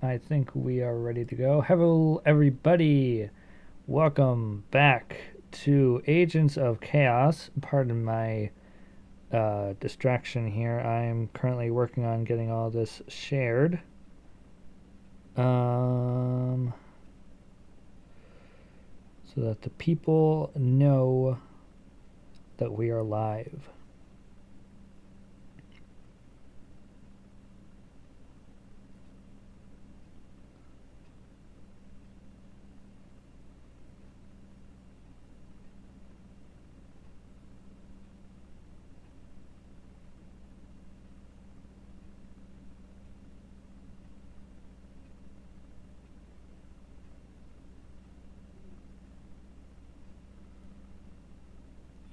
I think we are ready to go. Hello, everybody. Welcome back to Agents of Chaos. Pardon my distraction here. I am currently working on getting all this shared. Um, so that the people know that we are live.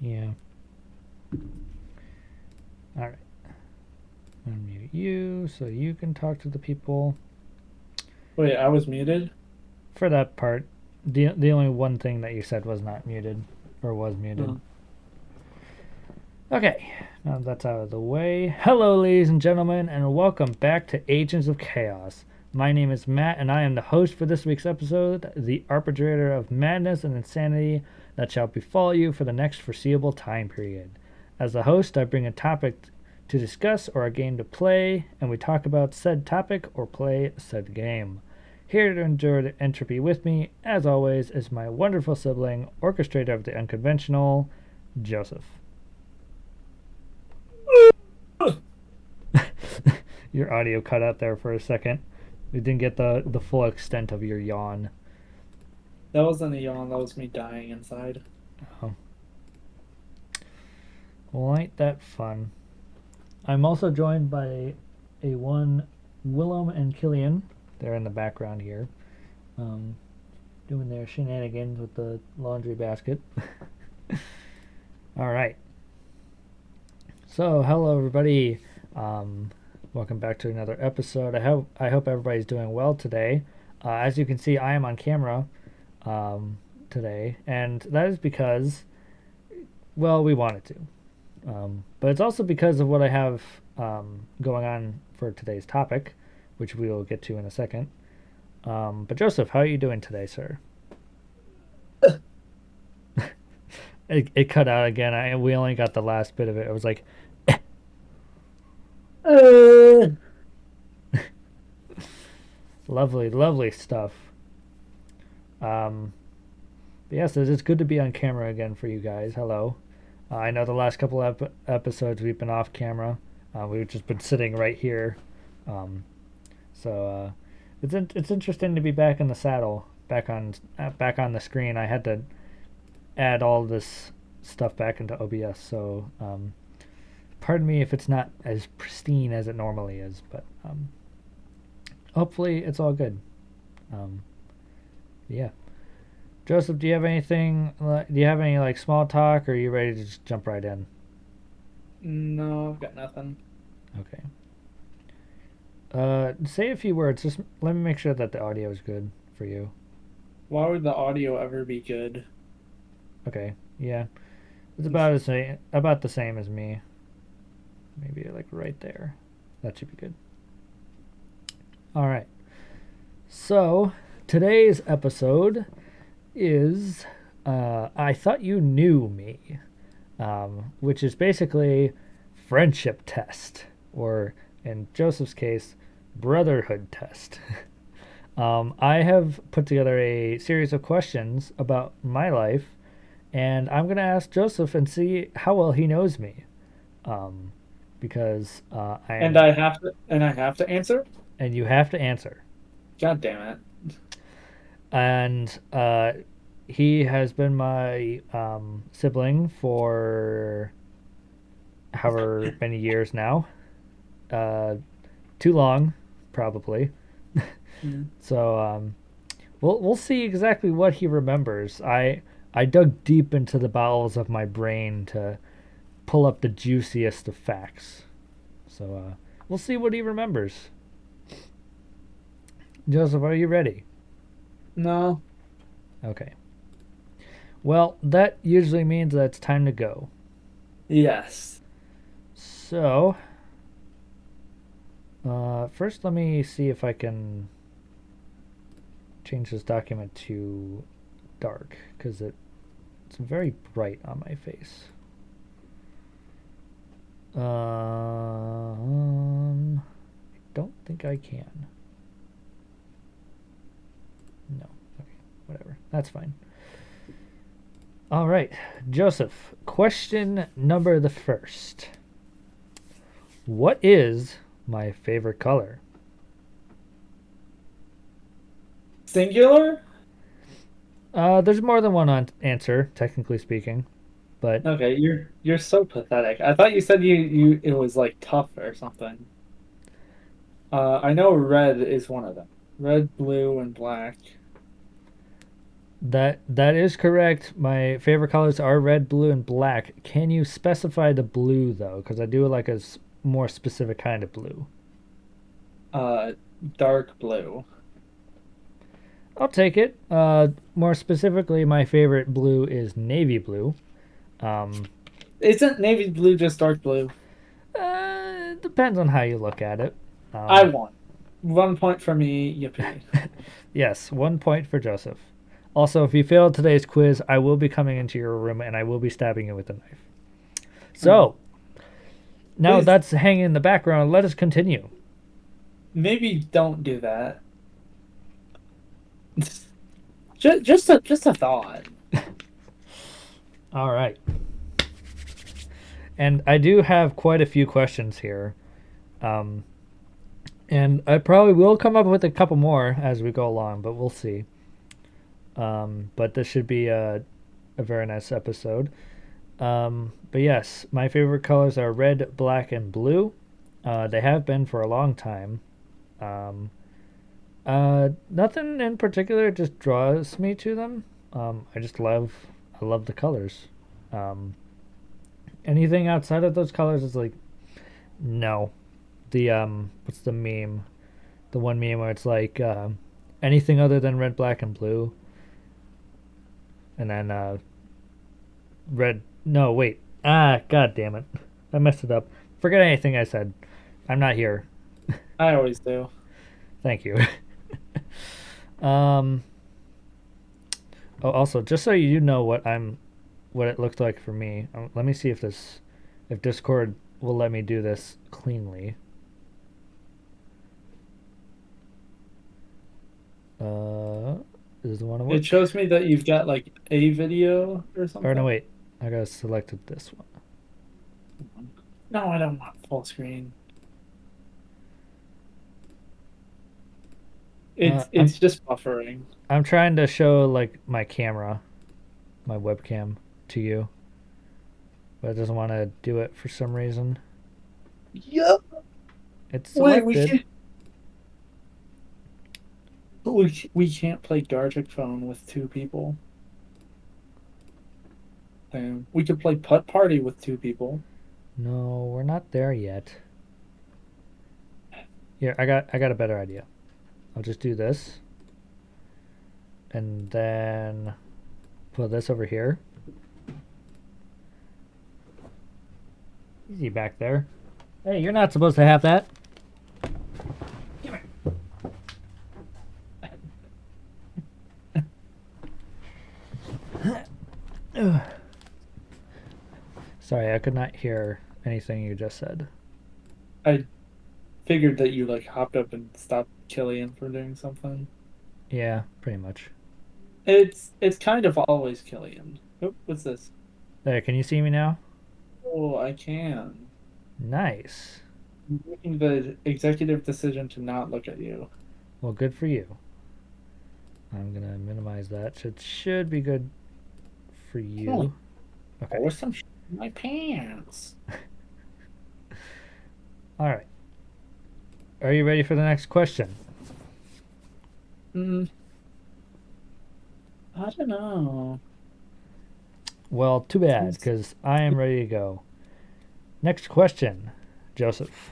Yeah. All right. Unmute you so you can talk to the people. Wait, I was muted? For that part, the only one thing that you said was not muted or was muted. Oh. Okay, now that's out of the way. Hello, ladies and gentlemen, and welcome back to Agents of Chaos. My name is Matt, and I am the host for this week's episode, the arbitrator of madness and insanity that shall befall you for the next foreseeable time period. As the host, I bring a topic to discuss or a game to play, and we talk about said topic or play said game. Here to endure the entropy with me, as always, is my wonderful sibling, orchestrator of the unconventional, Joseph. Your audio cut out there for a second. We didn't get the full extent of your yawn. That wasn't a yawn, that was me dying inside. Oh. Well, ain't that fun? I'm also joined by a one Willem and Killian. They're in the background here, um, doing their shenanigans with the laundry basket. All right. So, hello everybody. Um, Welcome back to another episode. I hope everybody's doing well today. As you can see, I am on camera today, and that is because, well, we wanted to. But it's also because of what I have going on for today's topic, which we will get to in a second. But Joseph, how are you doing today, sir? It cut out again. We only got the last bit of it. It was like, Uh, lovely, lovely stuff. But yes, it's good to be on camera again for you guys. Hello. I know the last couple episodes we've been off camera. We've just been sitting right here. Um, so it's interesting to be back in the saddle, back on the screen. I had to add all this stuff back into OBS, so pardon me if it's not as pristine as it normally is, but hopefully it's all good. Um, yeah. Joseph, do you have anything? Do you have any like small talk, or are you ready to just jump right in? no, I've got nothing. Okay. Say a few words. Just let me make sure that the audio is good for you. Why would the audio ever be good? Okay. Yeah, it's about the same as me. Maybe like right there. That should be good. All right. So today's episode is I thought you knew me, which is basically friendship test, or in Joseph's case, brotherhood test. I have put together a series of questions about my life, and I'm gonna ask Joseph and see how well he knows me, um, because And I have to answer? and you have to answer. God damn it. And he has been my sibling for however many years now. Uh, Too long, probably. Mm. So we'll see exactly what he remembers. I dug deep into the bowels of my brain to pull up the juiciest of facts. So we'll see what he remembers. Joseph, are you ready? No. Okay. Well, that usually means that it's time to go. Yes. So, first let me see if I can change this document to dark because it's very bright on my face. I don't think I can. No. Okay, whatever. That's fine. All right, Joseph. Question number the first. What is my favorite color? Singular? There's more than one answer, technically speaking, but Okay, you're so pathetic. I thought you said you it was like tough or something. I know red is one of them. Red, blue, and black. that is correct. My favorite colors are red, blue, and black. Can you specify the blue though? Because I do like a more specific kind of blue. Uh, Dark blue. I'll take it. More specifically, my favorite blue is navy blue. Um, Isn't navy blue just dark blue? depends on how you look at it. I Um, won. 1 point for me. Yippee. yes, 1 point for Joseph. Also, if you failed today's quiz, I will be coming into your room and I will be stabbing you with a knife. Oh, So, now please, that's hanging in the background. Let us continue. maybe don't do that. Just a thought. All right. And I do have quite a few questions here. Um, and I probably will come up with a couple more as we go along, but we'll see. But this should be a very nice episode. But yes, my favorite colors are red, black, and blue. They have been for a long time. Um, Nothing in particular just draws me to them. I love the colors. Um, Anything outside of those colors is like, no. What's the meme? The one meme where it's like, anything other than red, black, and blue, and then red. No, wait. God damn it! I messed it up. Forget anything I said. I'm not here. I always do. Thank you. um. Oh, also, just so you know what it looked like for me. Let me see if Discord will let me do this cleanly. Uh, is the one to It work? shows me that you've got like a video or Or no, something. wait. I gotta selected this one. No, I don't want full screen. Uh, It's I'm just buffering. I'm trying to show like my camera, my webcam, to you, but it doesn't want to do it for some reason. Yep. It's Wait, selected. we can't play Gartic Phone with two people. We could play Putt Party with two people. No, we're not there yet. Here, I got a better idea. I'll just do this, and then put this over here. Easy back there. Hey, you're not supposed to have that. Ugh. Sorry, I could not hear anything you just said. I figured that you like hopped up and stopped Killian from doing something. Yeah, pretty much. It's kind of always Killian. Oh, what's this? There, can you see me now? Oh, I can. Nice. I'm making the executive decision to not look at you. Well, good for you. I'm gonna minimize that. It should be good for Holy, you. Okay. oh, some shit in my pants. All right. Are you ready for the next question? Mm, I don't know. Well, too bad, Seems- because I am ready to go. Next question, Joseph.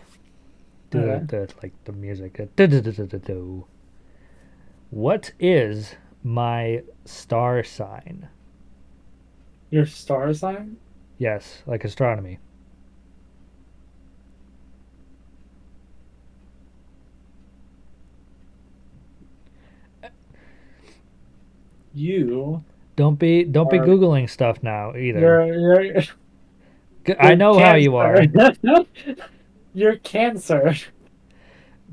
Do Okay. the music. Do. What is my star sign? Your star sign? Yes, like astronomy. You Don't be are googling stuff now either. you're I you're know how you cancer. are. You're cancer.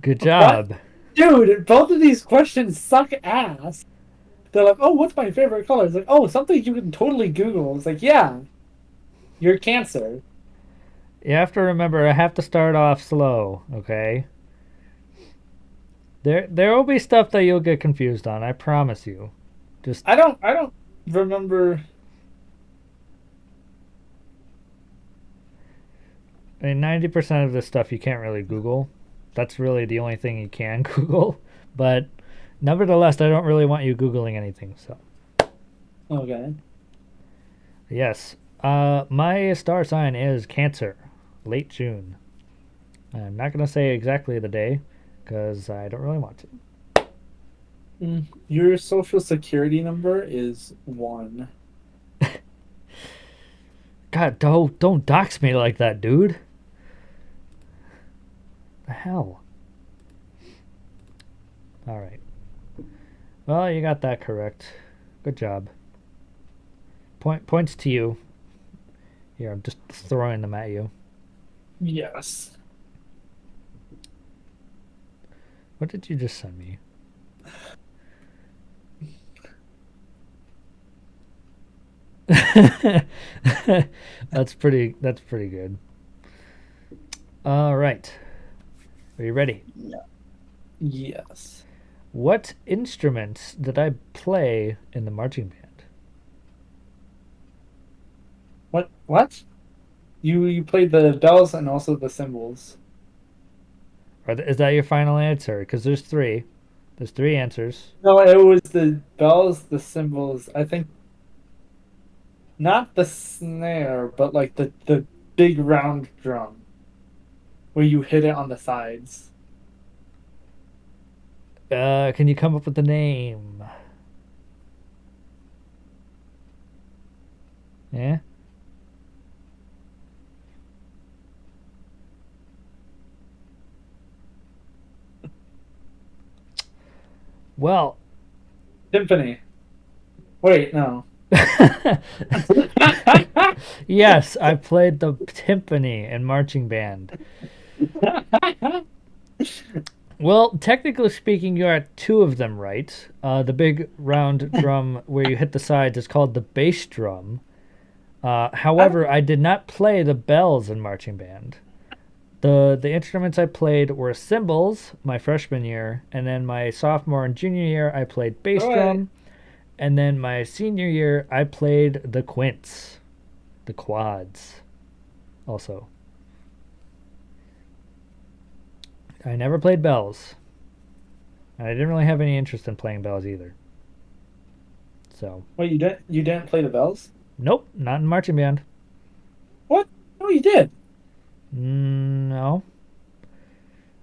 Good What? job. Dude, both of these questions suck ass. They're like, oh, what's my favorite color? It's like, oh, something you can totally Google. It's like, yeah, you're cancer. You have to remember I have to start off slow, okay? There will be stuff that you'll get confused on, I promise you. Just I don't remember. I mean 90% of this stuff you can't really Google. That's really the only thing you can Google. But nevertheless, I don't really want you Googling anything, so Okay. yes. My star sign is Cancer, late June. I'm not gonna say exactly the day, because I don't really want to. Your social security number is 1. God, don't dox me like that, dude. The hell. All right. Well, you got that correct. Good job. Points to you. Here, I'm just throwing them at you. Yes. What did you just send me? That's pretty good. All right. Are you ready? Yeah. Yes. What instruments did I play in the marching band? What? You played the bells and also the cymbals. Is that your final answer? Because there's three. There's three answers. No, it was the bells, the cymbals. I think not the snare, but like the big round drum where you hit it on the sides. Can you come up with the name? Yeah. Well, Symphony. Wait, no. yes, I played the timpani in marching band. Well, technically speaking, you're at two of them right. The big round drum where you hit the sides is called the bass drum. I don't However, I did not play the bells in marching band. The instruments I played were cymbals my freshman year, and then my sophomore and junior year I played bass know. drum, and then my senior year I played the quints, the quads, also. I never played bells, and I didn't really have any interest in playing bells either. So, Wait, you didn't play the bells? nope, not in marching band. What? No, you did. No.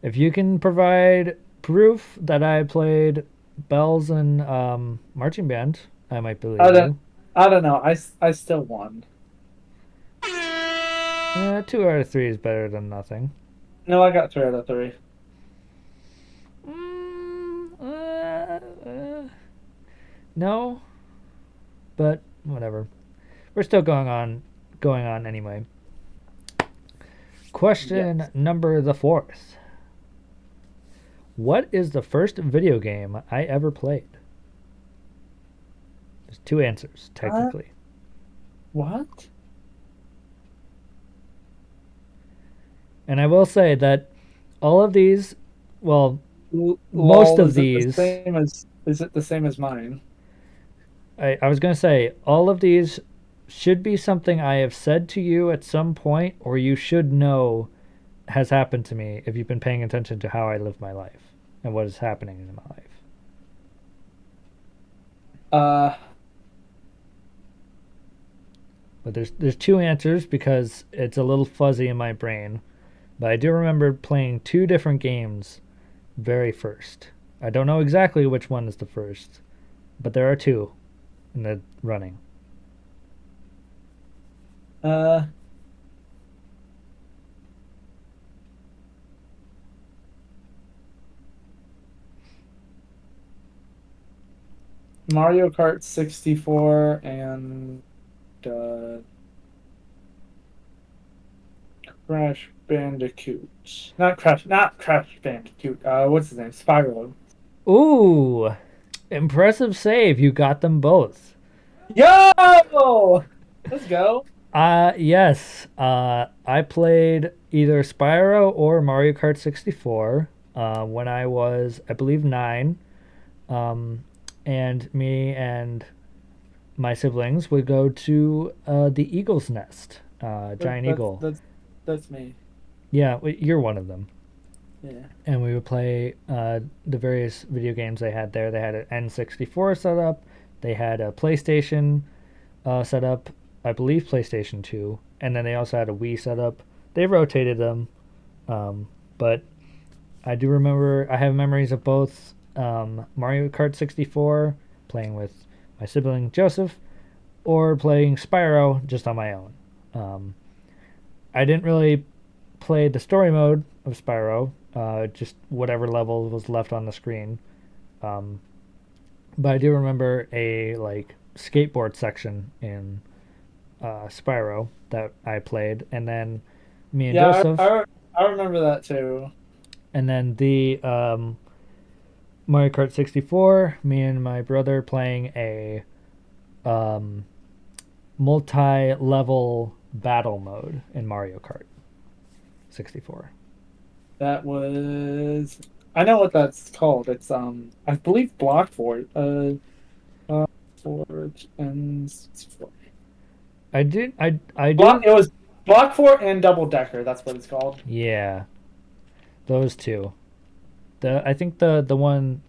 If you can provide proof that I played bells in marching band, I might I believe don't you. I don't know. I still won. 2 out of 3 is better than nothing. No, I got 3 out of 3. Mm, no, but whatever. We're still going on anyway. Question Yes. number the fourth. What is the first video game I ever played? There's two answers, Uh, technically. what? And I will say that all of these, well, most Lol, of these, is it the same as mine? I was going to say, all of these should be something I have said to you at some point, or you should know has happened to me if you've been paying attention to how I live my life and what is happening in my life. Uh, But there's two answers because it's a little fuzzy in my brain. But I do remember playing two different games very first. I don't know exactly which one is the first, but there are two in the running. uh, Mario Kart 64 and uh, Crash Bandicoot. Not Crash Bandicoot. What's his name? Spyro. Ooh, impressive save. You got them both. Yo! Let's go. Yes. I played either Spyro or Mario Kart 64 when I was, I believe, 9. Um, and me and my siblings would go to the Eagle's Nest, That, Giant that's Eagle. that's that's me. Yeah, you're one of them. Yeah. And we would play the various video games they had there. They had an N64 set up. They had a PlayStation set up, I believe PlayStation 2, and then they also had a Wii set up. They rotated them, but I do remember I have memories of both Mario Kart 64 playing with my sibling Joseph, or playing Spyro just on my own. Um, I didn't really play the story mode of Spyro, just whatever level was left on the screen. Um, but I do remember a like skateboard section in Spyro that I played, and then me and Yeah, Joseph, I remember that too. and then the Mario Kart 64. Me and my brother playing a um, multi-level battle mode in Mario Kart 64. That was I know what that's called. It's I believe Block Fort. Fort and I Block do. it was Block Fort and Double Decker. That's what it's called. Yeah, those two. The I think the one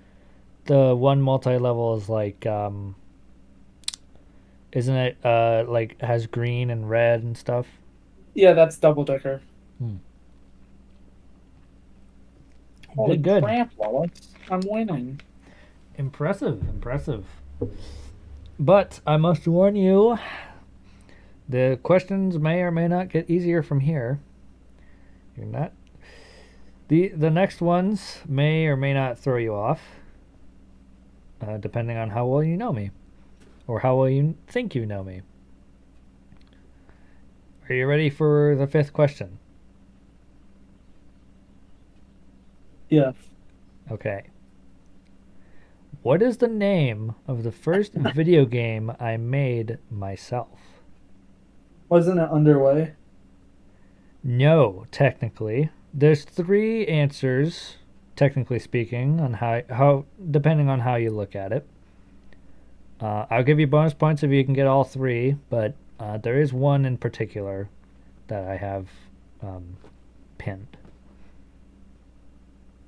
multi-level is like isn't it like has green and red and stuff? Yeah, that's Double Decker. Hmm. Holy Good, good. crap, Wallace! I'm winning. Impressive, impressive. But I must warn you, the questions may or may not get easier from here. You're not. The next ones may or may not throw you off, depending on how well you know me, or how well you think you know me. Are you ready for the fifth question? Yeah. Okay. What is the name of the first video game I made myself? Wasn't it underway? No, technically. There's three answers, technically speaking, on how depending on how you look at it. I'll give you bonus points if you can get all three, but there is one in particular that I have um, pinned.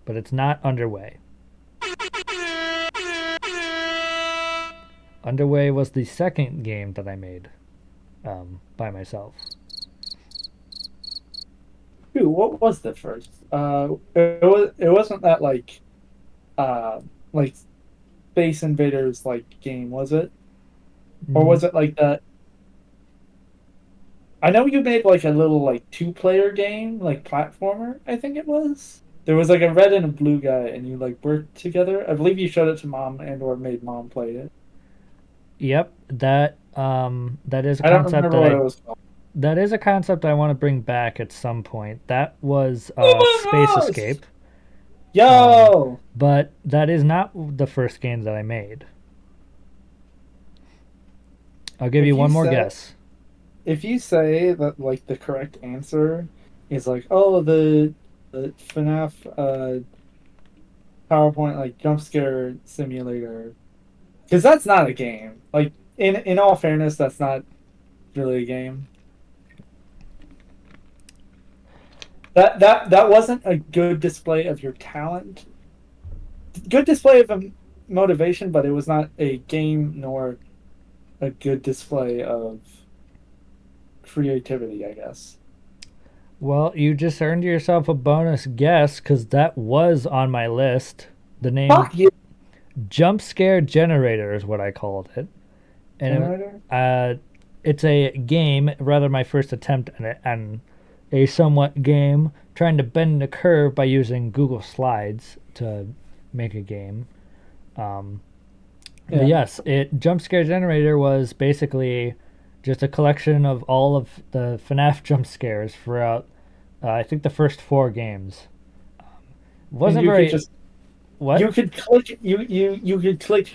But it's not Underway. Underway was the second game that I made by myself. Dude, what was the first? It wasn't that like Space Invaders like game, was it? Or Mm, was it like that? I know you made like a little like two-player game, like platformer, I think it was. There was like a red and a blue guy, and you like worked together. I believe you showed it to mom and or made mom play it. yep, that is a I don't concept remember what it was called. that is a concept I want to bring back at some point. That was Space Oh my gosh! Escape, um, Yo! but that is not the first game that I made. I'll give you If you one more say guess. if you say that like the correct answer is like, oh, the FNAF PowerPoint like jump scare simulator, because that's not a game. Like in all fairness, that's not really a game. That wasn't a good display of your talent. Good display of motivation, but it was not a game nor a good display of creativity, I guess. Well, you just earned yourself a bonus guess because that was on my list. The name Fuck you, Jump Scare Generator is what I called it. And generator. it's a game, rather my first attempt at it, and a somewhat game trying to bend the curve by using Google Slides to make a game. Um, But Yeah. yes, it jump scare generator was basically just a collection of all of the FNAF jump scares throughout. I think the first four games And wasn't you could very. just What? you could click you could click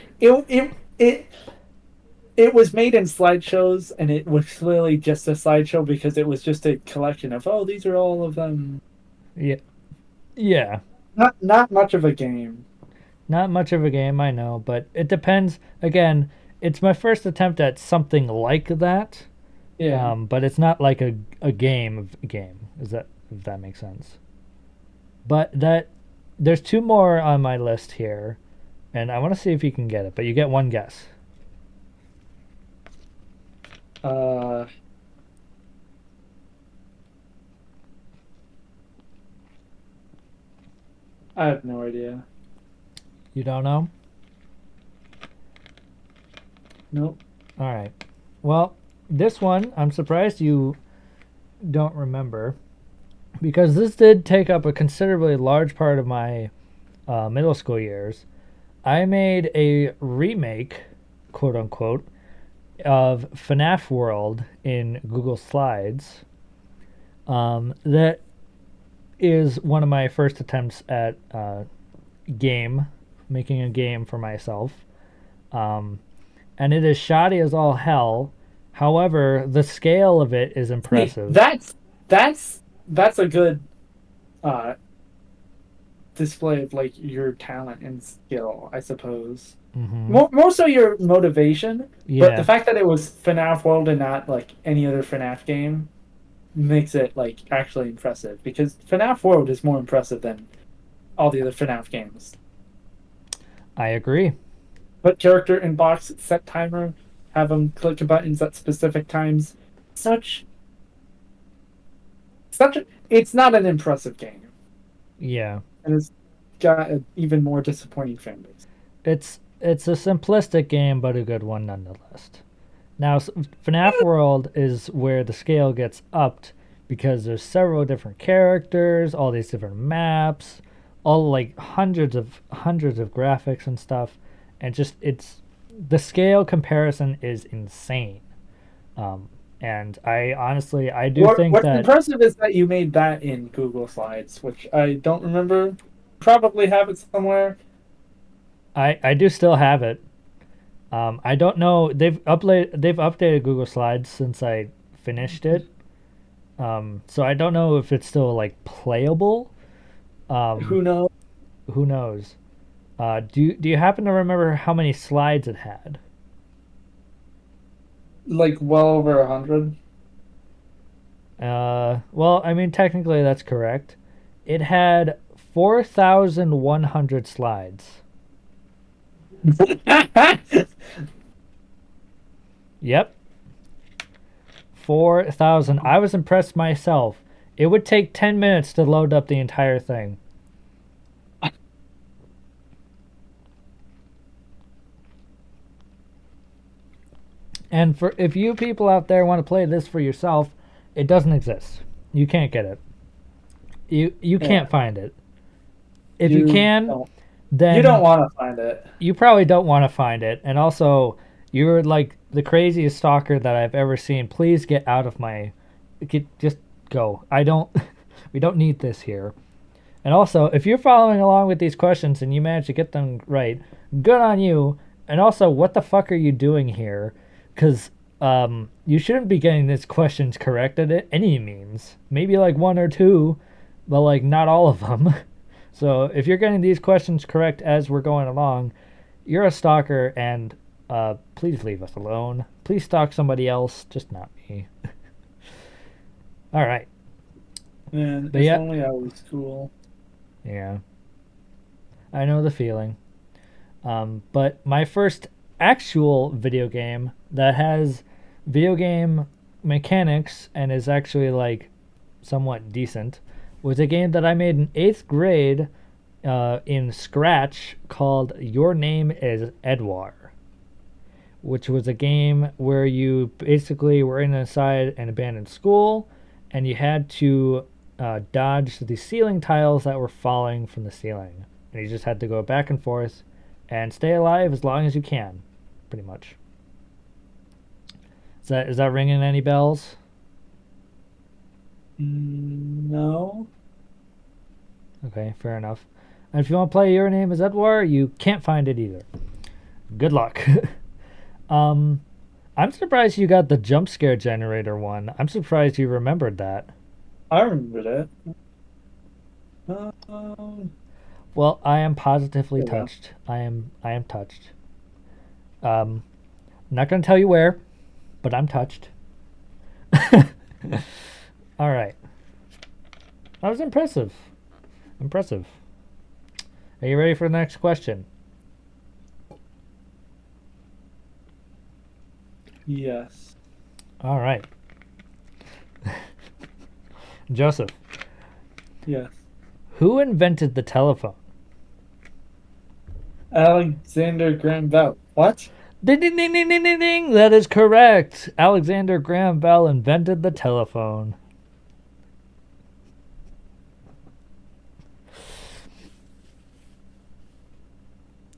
it was made in slideshows, and it was clearly just a slideshow because it was just a collection of, oh, these are all of them. Yeah, yeah. Not much of a game. Not much of a game, I know, but it depends. Again, it's my first attempt at something like that, Yeah. but it's not like a game of a game. Is that if that makes sense? But that there's two more on my list here, and I want to see if you can get it. But you get one guess. Uh, I have no idea. You don't know? Nope. All right. Well, this one I'm surprised you don't remember because this did take up a considerably large part of my middle school years. I made a remake, quote unquote, of FNAF World in Google Slides. That is one of my first attempts at game, making a game for myself. Um, and it is shoddy as all hell. However, the scale of it is Hey, impressive. that's a good uh display of like your talent and skill, I suppose. Hmm. More so your motivation, but the Yeah, fact that it was FNAF World and not like any other FNAF game makes it like actually impressive because FNAF World is more impressive than all the other FNAF games. I agree. Put character in box, set timer, have them click buttons at specific times. Such it's not an impressive game, Yeah, and it's got an even more disappointing fan base. it's a simplistic game, but a good one nonetheless. Now, FNAF World is where the scale gets upped because there's several different characters, all these different maps, all like hundreds of graphics and stuff, and just it's the scale comparison is insane. Um, and I honestly I do think What's that impressive is that you made that in Google Slides, which I don't remember. Probably have it somewhere. I do still have it. I don't know they've updated Google Slides since I finished it. So I don't know if it's still like playable. Um, Who knows? who knows? Do you happen to remember how many slides it had? Like well over 100. Well, I mean technically that's correct. It had 4,100 slides. Yep, 4,000. I was impressed myself. It would take 10 minutes to load up the entire thing. And for if you people out there want to play this for yourself, it doesn't exist. You can't get it. You Yeah, can't find it. If you you can, don't you don't then want to find it. you probably don't want to find it. And also, you're like the craziest stalker that I've ever seen. Please get out of my just go. I don't we don't need this here. And also, if you're following along with these questions and you manage to get them right, good on you. And also, what the fuck are you doing here? Because you shouldn't be getting these questions correct at any means. Maybe like one or two, but like not all of them. So if you're getting these questions correct as we're going along, you're a stalker, and please leave us alone. Please stalk somebody else, just not me. All right, Man, but if yeah, only I was cool. yeah, I know the feeling. But my first actual video game that has video game mechanics and is actually like somewhat decent was a game that I made in eighth grade in Scratch called Your Name is Edouard, which was a game where you basically were inside an abandoned school and you had to dodge the ceiling tiles that were falling from the ceiling. And you just had to go back and forth and stay alive as long as you can, pretty much. Is that ringing any bells? No. Okay, fair enough. And if you want to play Your Name is Edward, you can't find it either. Good luck. um, I'm surprised you got the jump scare generator one. I'm surprised you remembered that. I remembered it. Um, Well, I am positively there we go. touched. I am touched. I'm not gonna tell you where, but I'm touched. All right. That was impressive. Impressive. Are you ready for the next question? Yes. All right. Joseph, Yes. who invented the telephone? Alexander Graham Bell. What? Ding ding ding ding ding ding ding. That is correct. Alexander Graham Bell invented the telephone.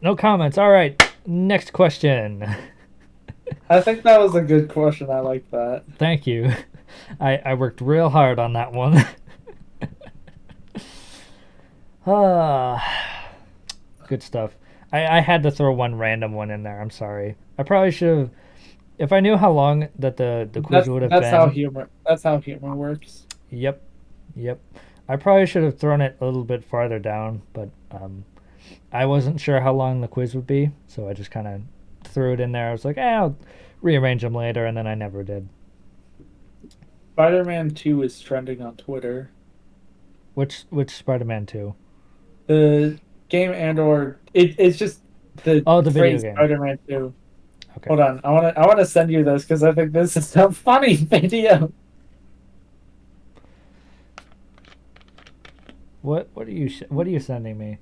No comments. All right. Next question. I think that was a good question. I like that. Thank you. I worked real hard on that one. Ah, good stuff. I had to throw one random one in there. I'm sorry. I probably should have. If I knew how long that the quiz would have been. That's how humor works. Yep. Yep. I probably should have thrown it a little bit farther down, but I wasn't sure how long the quiz would be, so I just kind of threw it in there. I was like, I'll rearrange them later, and then I never did. Spider-Man 2 is trending on Twitter. Which Spider-Man 2? The game it's just the Oh, the video phrase game. Spider-Man 2. Okay. Hold on. I wanna send you this because I think this is a funny video. What are you sending me?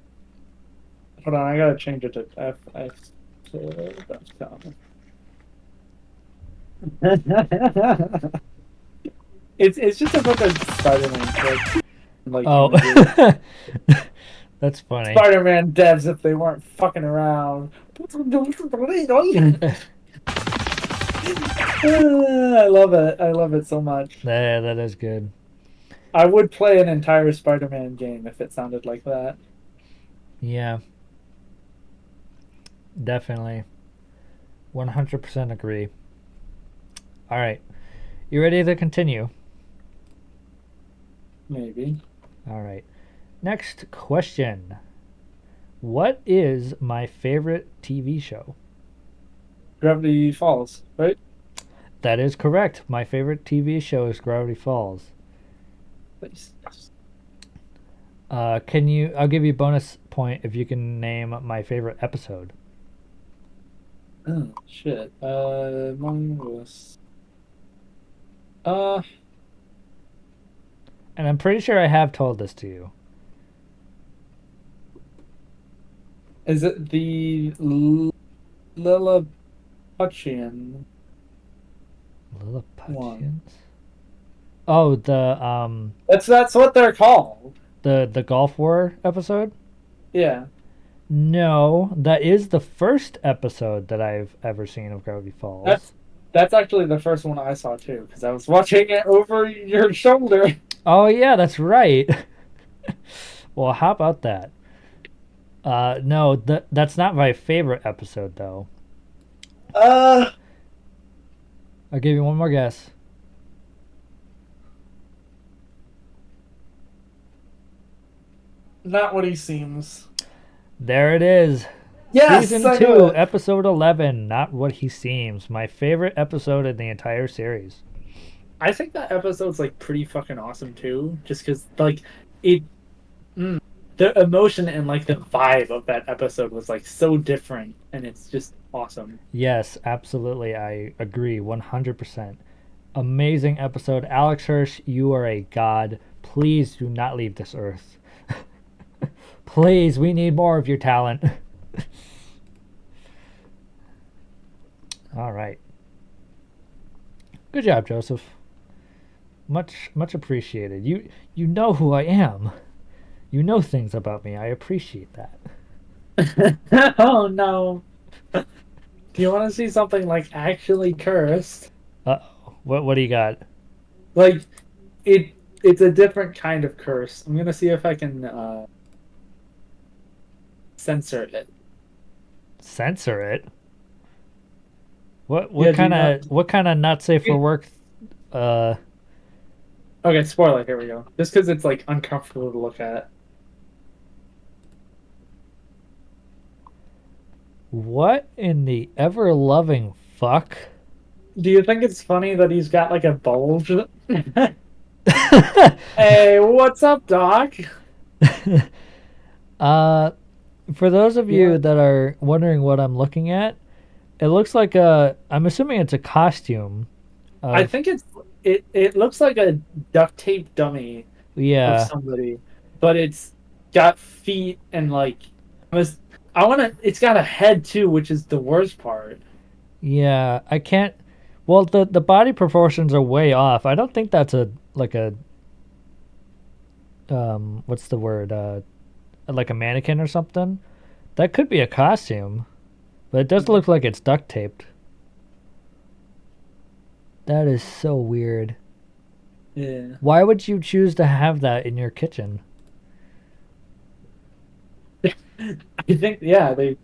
Hold on, I gotta change it to fx.com. It's just a bunch of Spider-Man clips, like Oh, images. that's funny. Spider-Man devs if they weren't fucking around. I love it. I love it so much. Yeah, that is good. I would play an entire Spider-Man game if it sounded like that. Yeah, definitely. 100% agree. All right. You ready to continue? Maybe. All right. Next question. What is my favorite TV show? Gravity Falls, right? That is correct. My favorite TV show is Gravity Falls. Nice. I'll give you a bonus point if you can name my favorite episode. Oh shit. Mine was. Uh, And I'm pretty sure I have told this to you. is it the Lilliputian one? Lilliputians? Oh, That's what they're called. the Gulf War episode? Yeah. No, that is the first episode that I've ever seen of Gravity That's Falls. that's actually the first one I saw too, because I was watching it over your shoulder. Oh yeah, that's right. Well, how about that? No, that's not my favorite episode though. Uh, I'll give you one more guess. Not what he seems. There it is. Yes, Season I knew 2, it. episode 11, Not What He Seems. My favorite episode in the entire series. I think that episode's like pretty fucking awesome too, just because like it, the emotion and like the vibe of that episode was like so different, and it's just awesome. Yes, absolutely. I agree 100%. Amazing episode. Alex Hirsch, you are a god. Please do not leave this earth. Please, we need more of your talent. All right. Good job, Joseph. Much appreciated. You know who I am. You know things about me. I appreciate that. Oh no. Do you want to see something like actually cursed? Uh-oh. What do you got? Like it's a different kind of curse. I'm gonna see if I can censor it. Censor it? Yeah, do you not? What kind of not safe for work uh Okay, spoiler, here we go. Just because it's like uncomfortable to look at. what in the ever loving fuck? Do you think it's funny that he's got like a bulge? Hey, what's up, Doc? uh for those of You you want? that are wondering what I'm looking at, it looks like a I'm assuming it's a costume I of think it looks like a duct tape dummy of yeah, somebody, but it's got feet and like I was I want to. It's got a head too, which is the worst part. yeah, I can't well the body proportions are way off. I don't think that's a like a what's the word? Like a mannequin or something. That could be a costume, but it does look like it's duct taped. That is so weird. Yeah, Why would you choose to have that in your kitchen? I think yeah they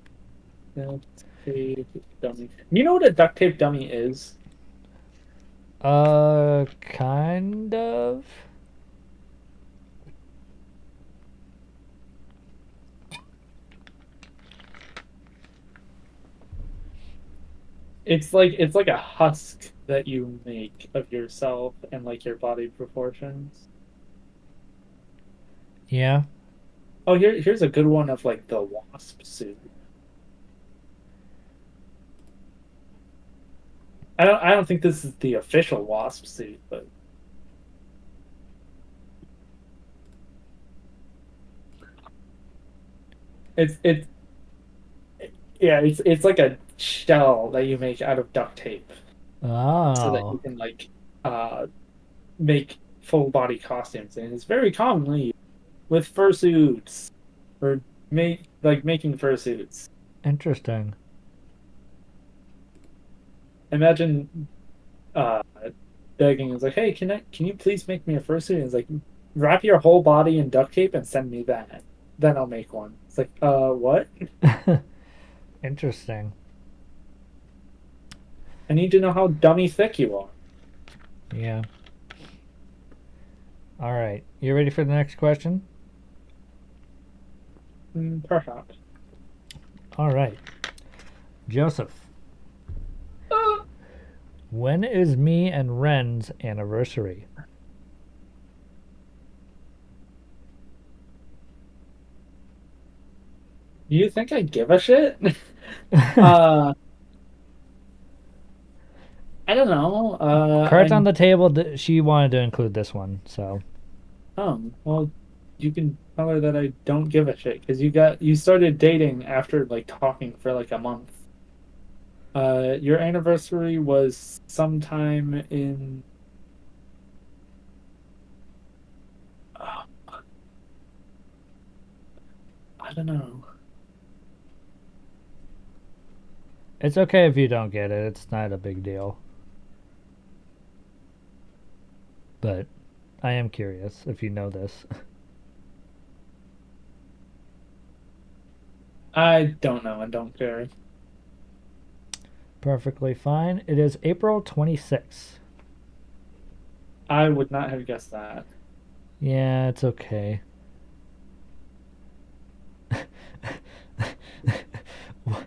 duct tape dummy. You know what a duct tape dummy is? Kind of. It's like a husk that you make of yourself and like your body proportions. Yeah. Oh, here's a good one of like the wasp suit. I don't think this is the official wasp suit, but it's yeah, it's like a shell that you make out of duct tape so that you Oh, can like uh make full body costumes, and it's very commonly used with fursuits or making fursuits. interesting. Imagine uh begging is like, hey, can you please make me a fursuit? And it's like wrap your whole body in duct tape and send me that. Then I'll make one. It's like, what? Interesting. I need to know how dummy thick you are. Yeah. All right. You ready for the next question? Perhaps. All right. Joseph, Uh, when is me and Ren's anniversary? do you think I give a shit? uh, I don't know. Cards on the table. She wanted to include this one, so well, you can tell her that I don't give a shit because you started dating after like talking for like a month. Your anniversary was sometime in uh, I don't know. it's okay if you don't get it. It's not a big deal. But I am curious if you know this. I don't know and don't care. Perfectly fine. It is April 26th. I would not have guessed that. Yeah, it's okay.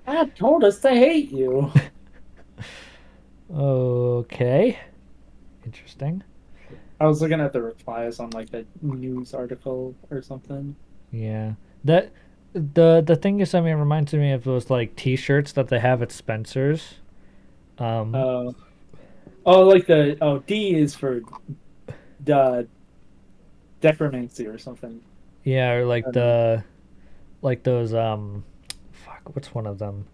Dad told us to hate you. Okay. Interesting. I was looking at the replies on like a news article or something. Yeah. That the thing you sent me reminds me of those like t-shirts that they have at Spencer's. Um Uh, oh, like D is for the decromancy or something. yeah, or I like don't know. the like those fuck, what's one of them?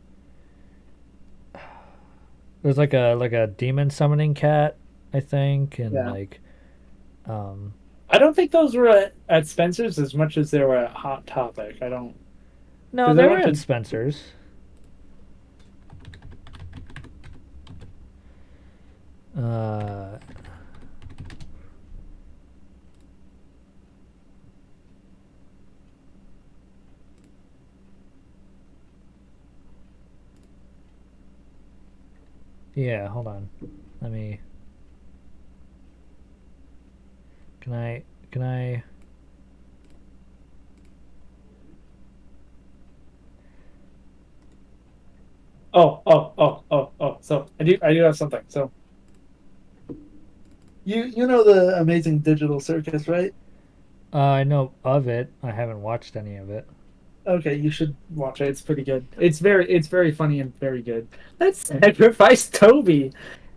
There's like a demon summoning cat, I think, and Yeah. like I don't think those were at Spencer's as much as they were at Hot Topic. I don't. No, Because they I were went at to. Spencer's. Uh, yeah, hold on. Let me. Can I? Can I? Oh. So I do have something. So you know the Amazing Digital Circus, right? I know of it. I haven't watched any of it. Okay, you should watch it. It's pretty good. It's very funny and very good. Let's sacrifice Toby.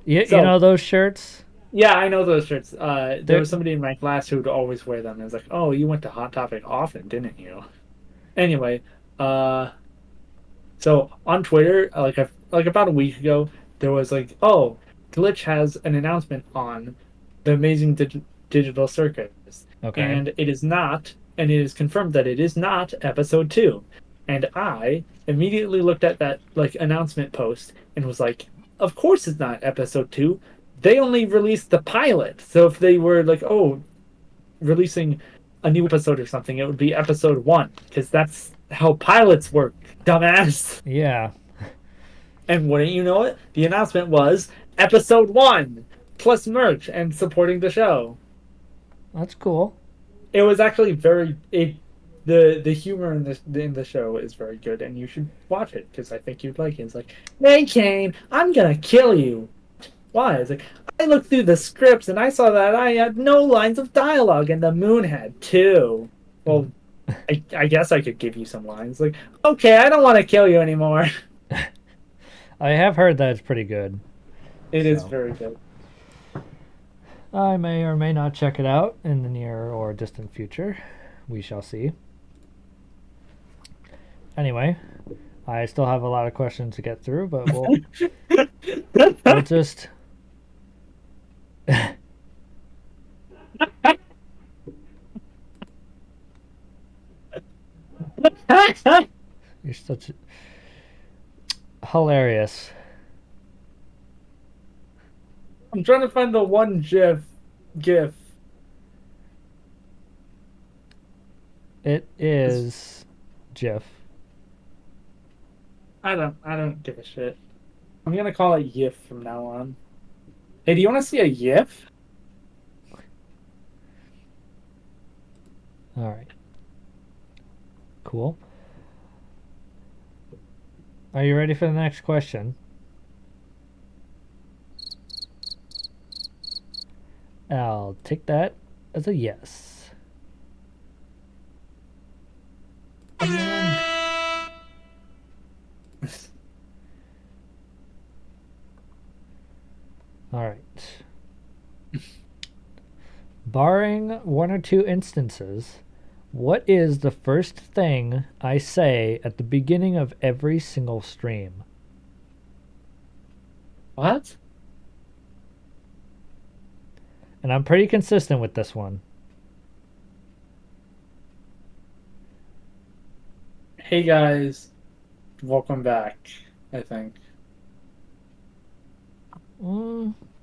You So know those shirts? yeah, I know those shirts. There They're was somebody in my class who would always wear them. And it's like, oh, you went to Hot Topic often, didn't you? Anyway, uh, so on Twitter, like about a week ago, there was like, oh, Glitch has an announcement on the Amazing Digital Circus, okay. and it is confirmed that it is not episode two. And I immediately looked at that like announcement post and was like, of course it's not episode two. They only released the pilot. So if they were like, oh, releasing a new episode or something, it would be episode one because that's how pilots work, dumbass. Yeah, And wouldn't you know it, the announcement was episode one plus merch and supporting the show. that's cool. It was actually very it the humor in the show is very good, and you should watch it because I think you'd like it. It's like, hey Kane, I'm gonna kill you. Why? It's like I looked through the scripts and I saw that I had no lines of dialogue, and the moon had two. Well, I guess I could give you some lines. Like, okay, I don't want to kill you anymore. I have heard that it's pretty good. It is So very good. I may or may not check it out in the near or distant future. We shall see. Anyway, I still have a lot of questions to get through, but we'll just you're such hilarious. I'm trying to find the one GIF. It is Jeff. I don't give a shit. I'm gonna call it YIF from now on. Hey, do you want to see a YIF? All right. Cool. Are you ready for the next question? I'll take that as a yes. Among. All right. Barring one or two instances, what is the first thing I say at the beginning of every single stream? What? And I'm pretty consistent with this one. Hey guys, welcome back. I think.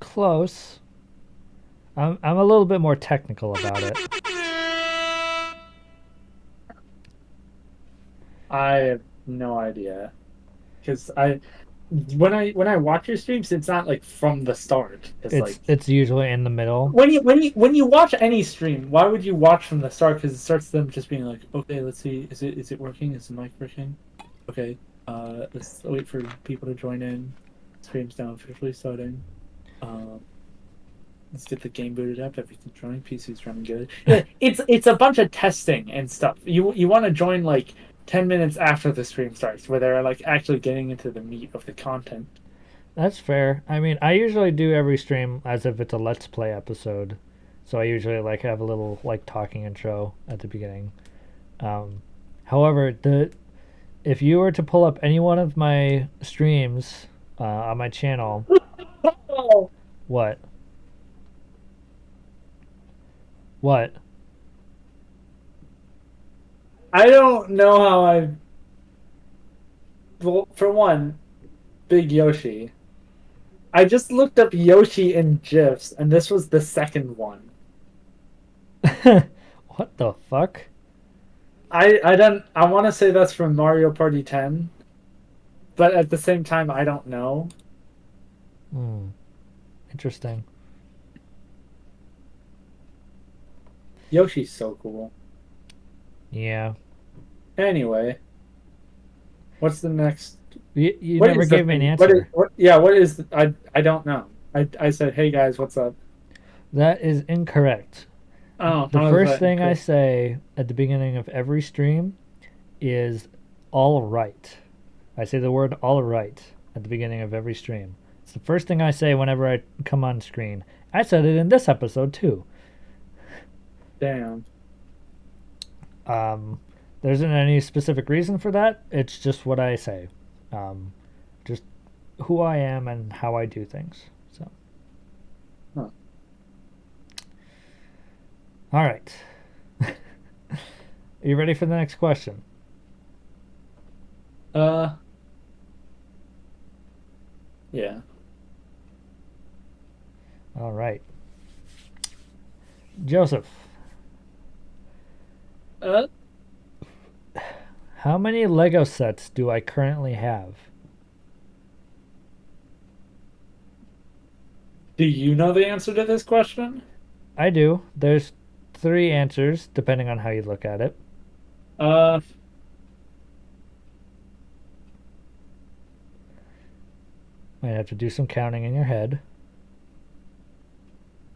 Close. I'm a little bit more technical about it. I have no idea because when I watch your streams, it's not like from the start. It's like It's usually in the middle. when you watch any stream, why would you watch from the start? Because it starts them just being like, okay, let's see, is it working? Is the mic working? Okay, let's wait for people to join in. Stream's now officially starting. Um, let's get the game booted up. Everything's running. PC's running good. Yeah, it's a bunch of testing and stuff. You want to join like 10 minutes after the stream starts, where they're like actually getting into the meat of the content. That's fair. I mean, I usually do every stream as if it's a let's play episode. So I usually like have a little like talking intro at the beginning. Um, however, the if you were to pull up any one of my streams on my channel, Oh, what? What? I don't know how I Well, for one, Big Yoshi. I just looked up Yoshi in GIFs, and this was the second one. What the fuck? I don't I want to say that's from Mario Party 10, but at the same time I don't know. Hmm. Interesting. Yoshi's so cool. Yeah. Anyway, what's the next? You What never is the gave me an thing? What is answer. what? Yeah, what is? I don't know. I said, hey guys, what's up? That is incorrect. Oh, The how is first that thing I incorrect? say at the beginning of every stream is all right. I say the word all right at the beginning of every stream. It's the first thing I say whenever I come on screen. I said it in this episode too. Damn. Um, there isn't any specific reason for that. It's just what I say. Um, just who I am and how I do things. So, Huh. all right. Are you ready for the next question? Uh, yeah. All right. Joseph, Uh, how many Lego sets do I currently have? do you know the answer to this question? I do. There's three answers depending on how you look at it. Uh, Might have to do some counting in your head.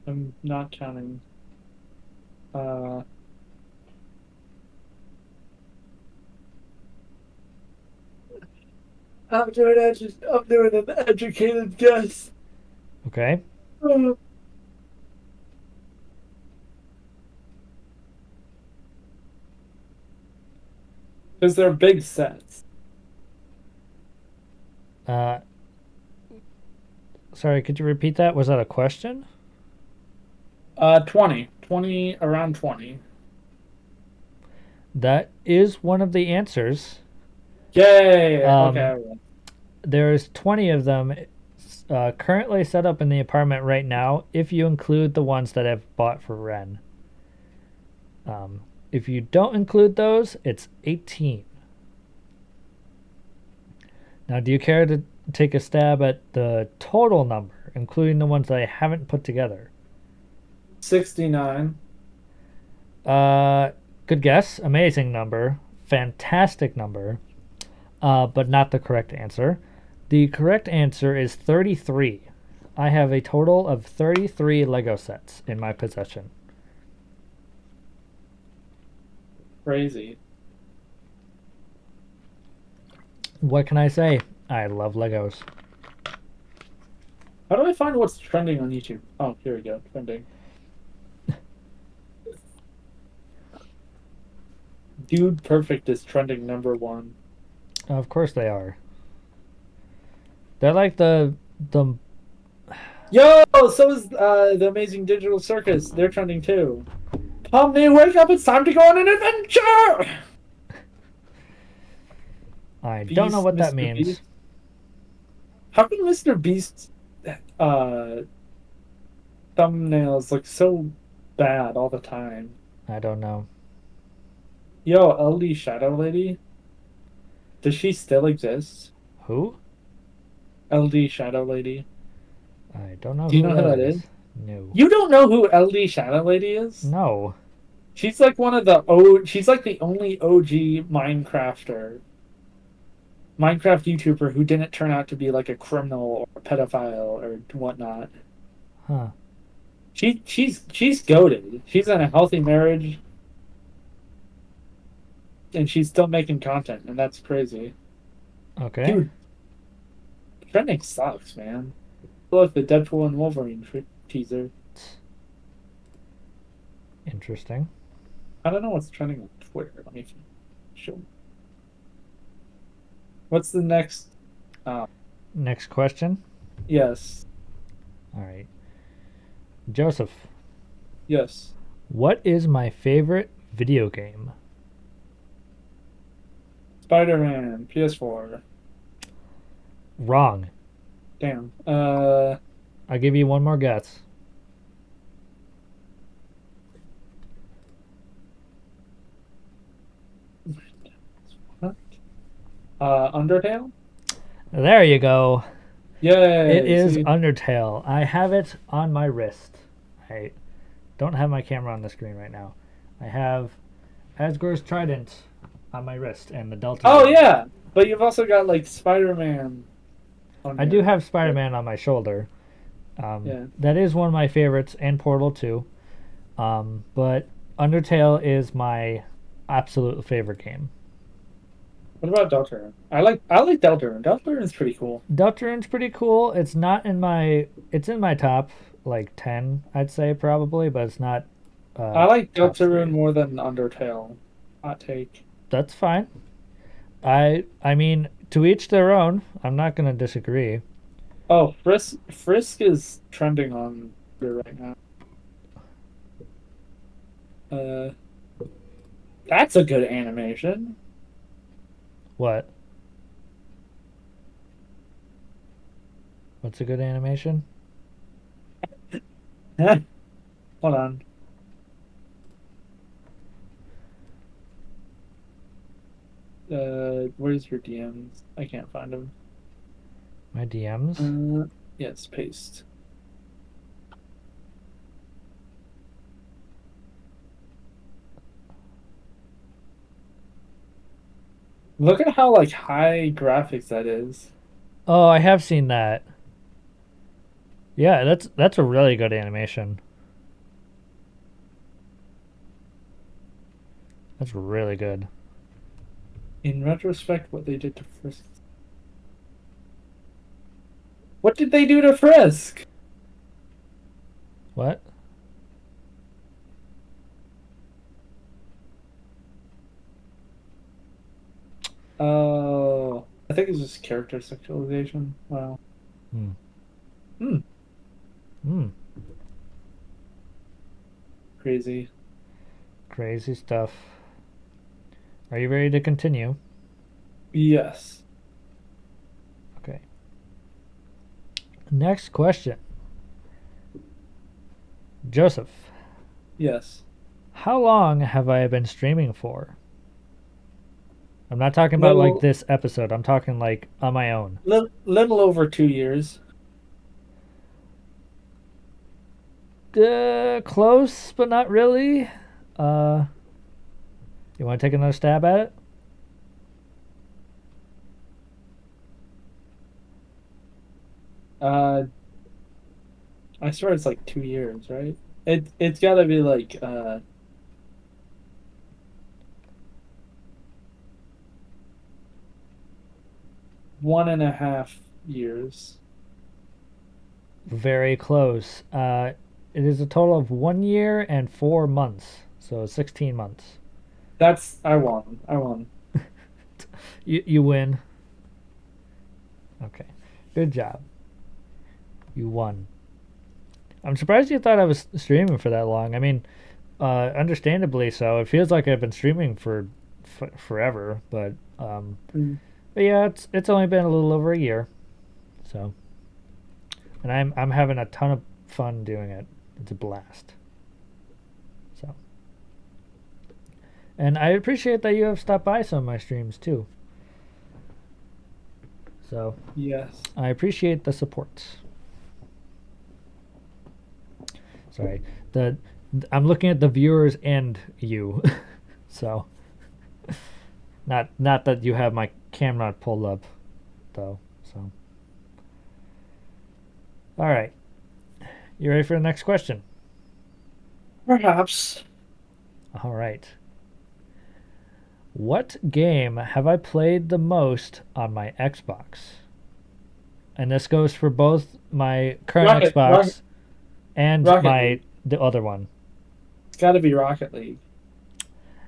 I'm not counting. Uh, I'm doing an educated guess. Okay. Because they're big sets. Uh, sorry, could you repeat that? Was that a question? 20 around 20. That is one of the answers. Yay! Um, Okay. there's 20 of them currently set up in the apartment right now, if you include the ones that I've bought for Ren. Um, if you don't include those, it's 18. Now, do you care to take a stab at the total number, including the ones that I haven't put together? 69. Uh, good guess. Amazing number. Fantastic number. But not the correct answer. The correct answer is 33. I have a total of 33 Lego sets in my possession. Crazy. What can I say? I love Legos. How do I find what's trending on YouTube? Oh, here we go. Trending. Dude Perfect is trending number one. Of course they are. They're like the Yo, so is the Amazing Digital Circus. They're trending too. Pomni, wake up! It's time to go on an adventure. I don't know Beast, what that Mr. means. Beast. How can Mr. Beast's uh thumbnails look so bad all the time? I don't know. Yo, LD Shadow Lady. Does she still exist? Who? LD Shadow Lady. I don't know Do you who know who that that is. is? No. You don't know who LD Shadow Lady is? No. She's like one of the O. She's like the only OG Minecraft YouTuber who didn't turn out to be like a criminal or a pedophile or whatnot. Huh. She's goated. She's in a healthy marriage and she's still making content, and that's crazy. Okay. Dude, trending sucks, man. Look, the Deadpool and Wolverine teaser. Interesting. I don't know what's trending on Twitter. Let me show. What's the next? Uh, Next question. yes, All right. Joseph, yes. what is my favorite video game? Spider-Man, PS4. Wrong. Damn. I'll give you one more guess. What? Undertale? There you go. It Yay, is see? Undertale. I have it on my wrist. I don't have my camera on the screen right now. I have Asgore's Trident on my wrist and the Delta Oh Rune. yeah, but you've also got like Spider-Man on I do your have Spider wrist. Man on my shoulder. Yeah. That is one of my favorites, and Portal 2. But Undertale is my absolute favorite game. What about Deltarune? I like Deltarune. Deltarune is pretty cool. Deltarune's pretty cool. It's not in my. It's in my top like 10, I'd say probably, but it's not I like top Deltarune three. more than Undertale. Hot take. That's fine. I mean, to each their own. I'm not gonna disagree. Oh, Frisk is trending on Twitter right now. Uh, that's a good animation. What? What's a good animation? Hold on. Where's your DMs? I can't find them. My DMs? Yes, paste. Look at how like high graphics that is. Oh, I have seen that. Yeah, that's a really good animation. That's really good. In retrospect, what they did to Frisk. What did they do to Frisk? What? Oh, I think it's just character sexualization. Wow. Hmm. Hmm. Hmm. Crazy. Crazy stuff. Are you ready to continue? Yes. Okay. Next question. Joseph, Yes. how long have I been streaming for? I'm not talking about like Little, this episode. I'm talking like on my own. little over 2 years. Close, but not really. Uh, you want to take another stab at it? Uh, I swear it's like 2 years, right? It's got to be like 1.5 years. Very close. It is a total of 1 year and 4 months, so 16 months. That's I won. I won. You win. Okay, good job. You won. I'm surprised you thought I was streaming for that long. I mean, understandably so. It feels like I've been streaming for forever, Mm. but yeah, it's only been a little over a year. So, and I'm having a ton of fun doing it. It's a blast. So, and I appreciate that you have stopped by some of my streams too. So, Yes. I appreciate the support. Sorry, the I'm looking at the viewers and you. So, not that you have my camera pulled up though. So, all right, you ready for the next question? Perhaps. All right. What game have I played the most on my Xbox? And this goes for both my current Rocket, Rocket, Xbox and Rocket my League. the other one. It's got to be Rocket League.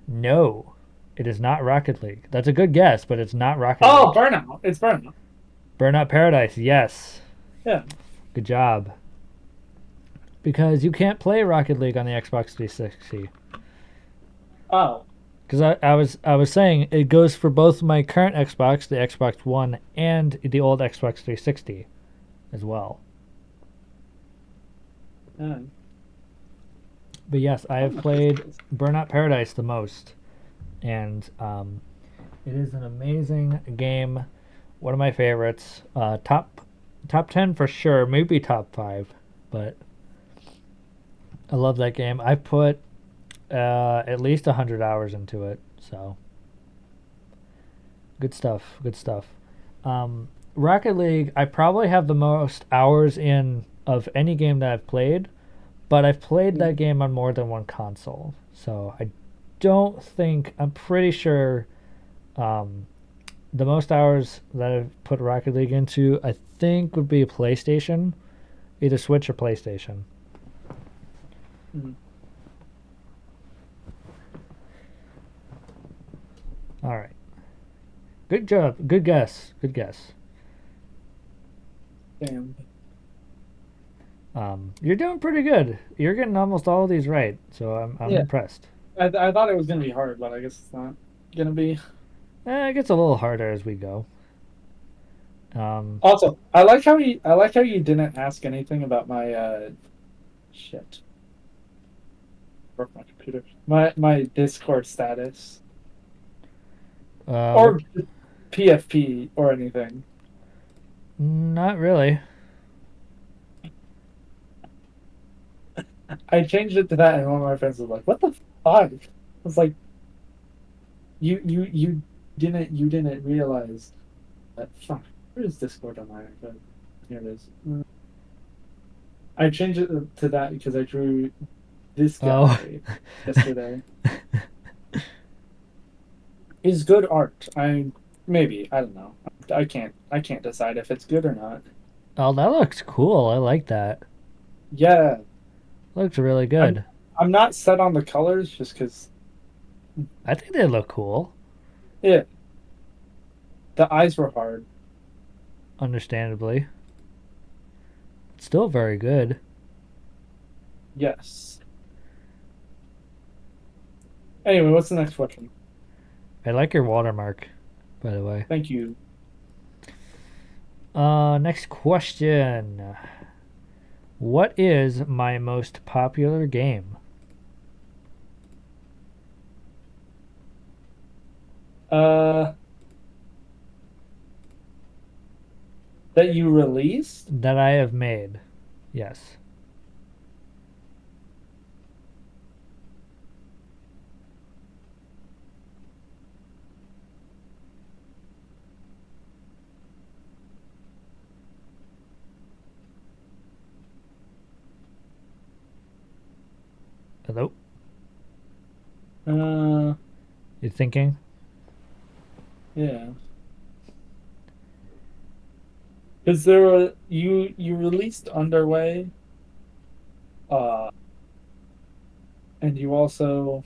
No, it is not Rocket League. That's a good guess, but it's not Rocket Oh, League. Burnout. It's Burnout. Burnout Paradise, yes. Yeah. Good job. Because you can't play Rocket League on the Xbox 360. Oh. Because I was saying it goes for both my current Xbox, the Xbox One, and the old Xbox 360 as well. Yeah. But yes, I Oh, have my played goodness. Burnout Paradise the most, and it is an amazing game. One of my favorites. Top 10 for sure, maybe top 5, but I love that game. I put at least 100 hours into it, so good stuff. Good stuff. Rocket League, I probably have the most hours in of any game that I've played, but I've played that Mhm. game on more than one console, so I don't think I'm pretty sure um, the most hours that I've put Rocket League into, I think, would be PlayStation, either Switch or PlayStation. Mhm. All right, good job, good guess, good guess. Damn. You're doing pretty good. You're getting almost all of these right, so I'm Yeah, impressed. I thought it was gonna be hard, but I guess it's not gonna be. It gets a little harder as we go. Um, Also, I like how you didn't ask anything about my shit. Broke my computer. My Discord status what? or PFP or anything. Not really. I changed it to that, and one of my friends was like, "What the fuck?" I was like, you didn't realize that." Fuck. Where is Discord on my iPad? Here it is. I changed it to that because I drew this Oh, guy yesterday. Is good art. I maybe I don't know. I can't decide if it's good or not. oh, that looks cool. I like that. Yeah, Looks really I'm good. I'm not set on the colors just because. I think they look cool. Yeah, the eyes were hard. Understandably, still very good. Yes. Anyway, what's the next question? I like your watermark, by the way. Thank you. Next question. What is my most popular game? Uh, that you released? That I have made. Yes. Hello? Uh, You thinking? yeah. Is there a you released Underway? Uh, and you also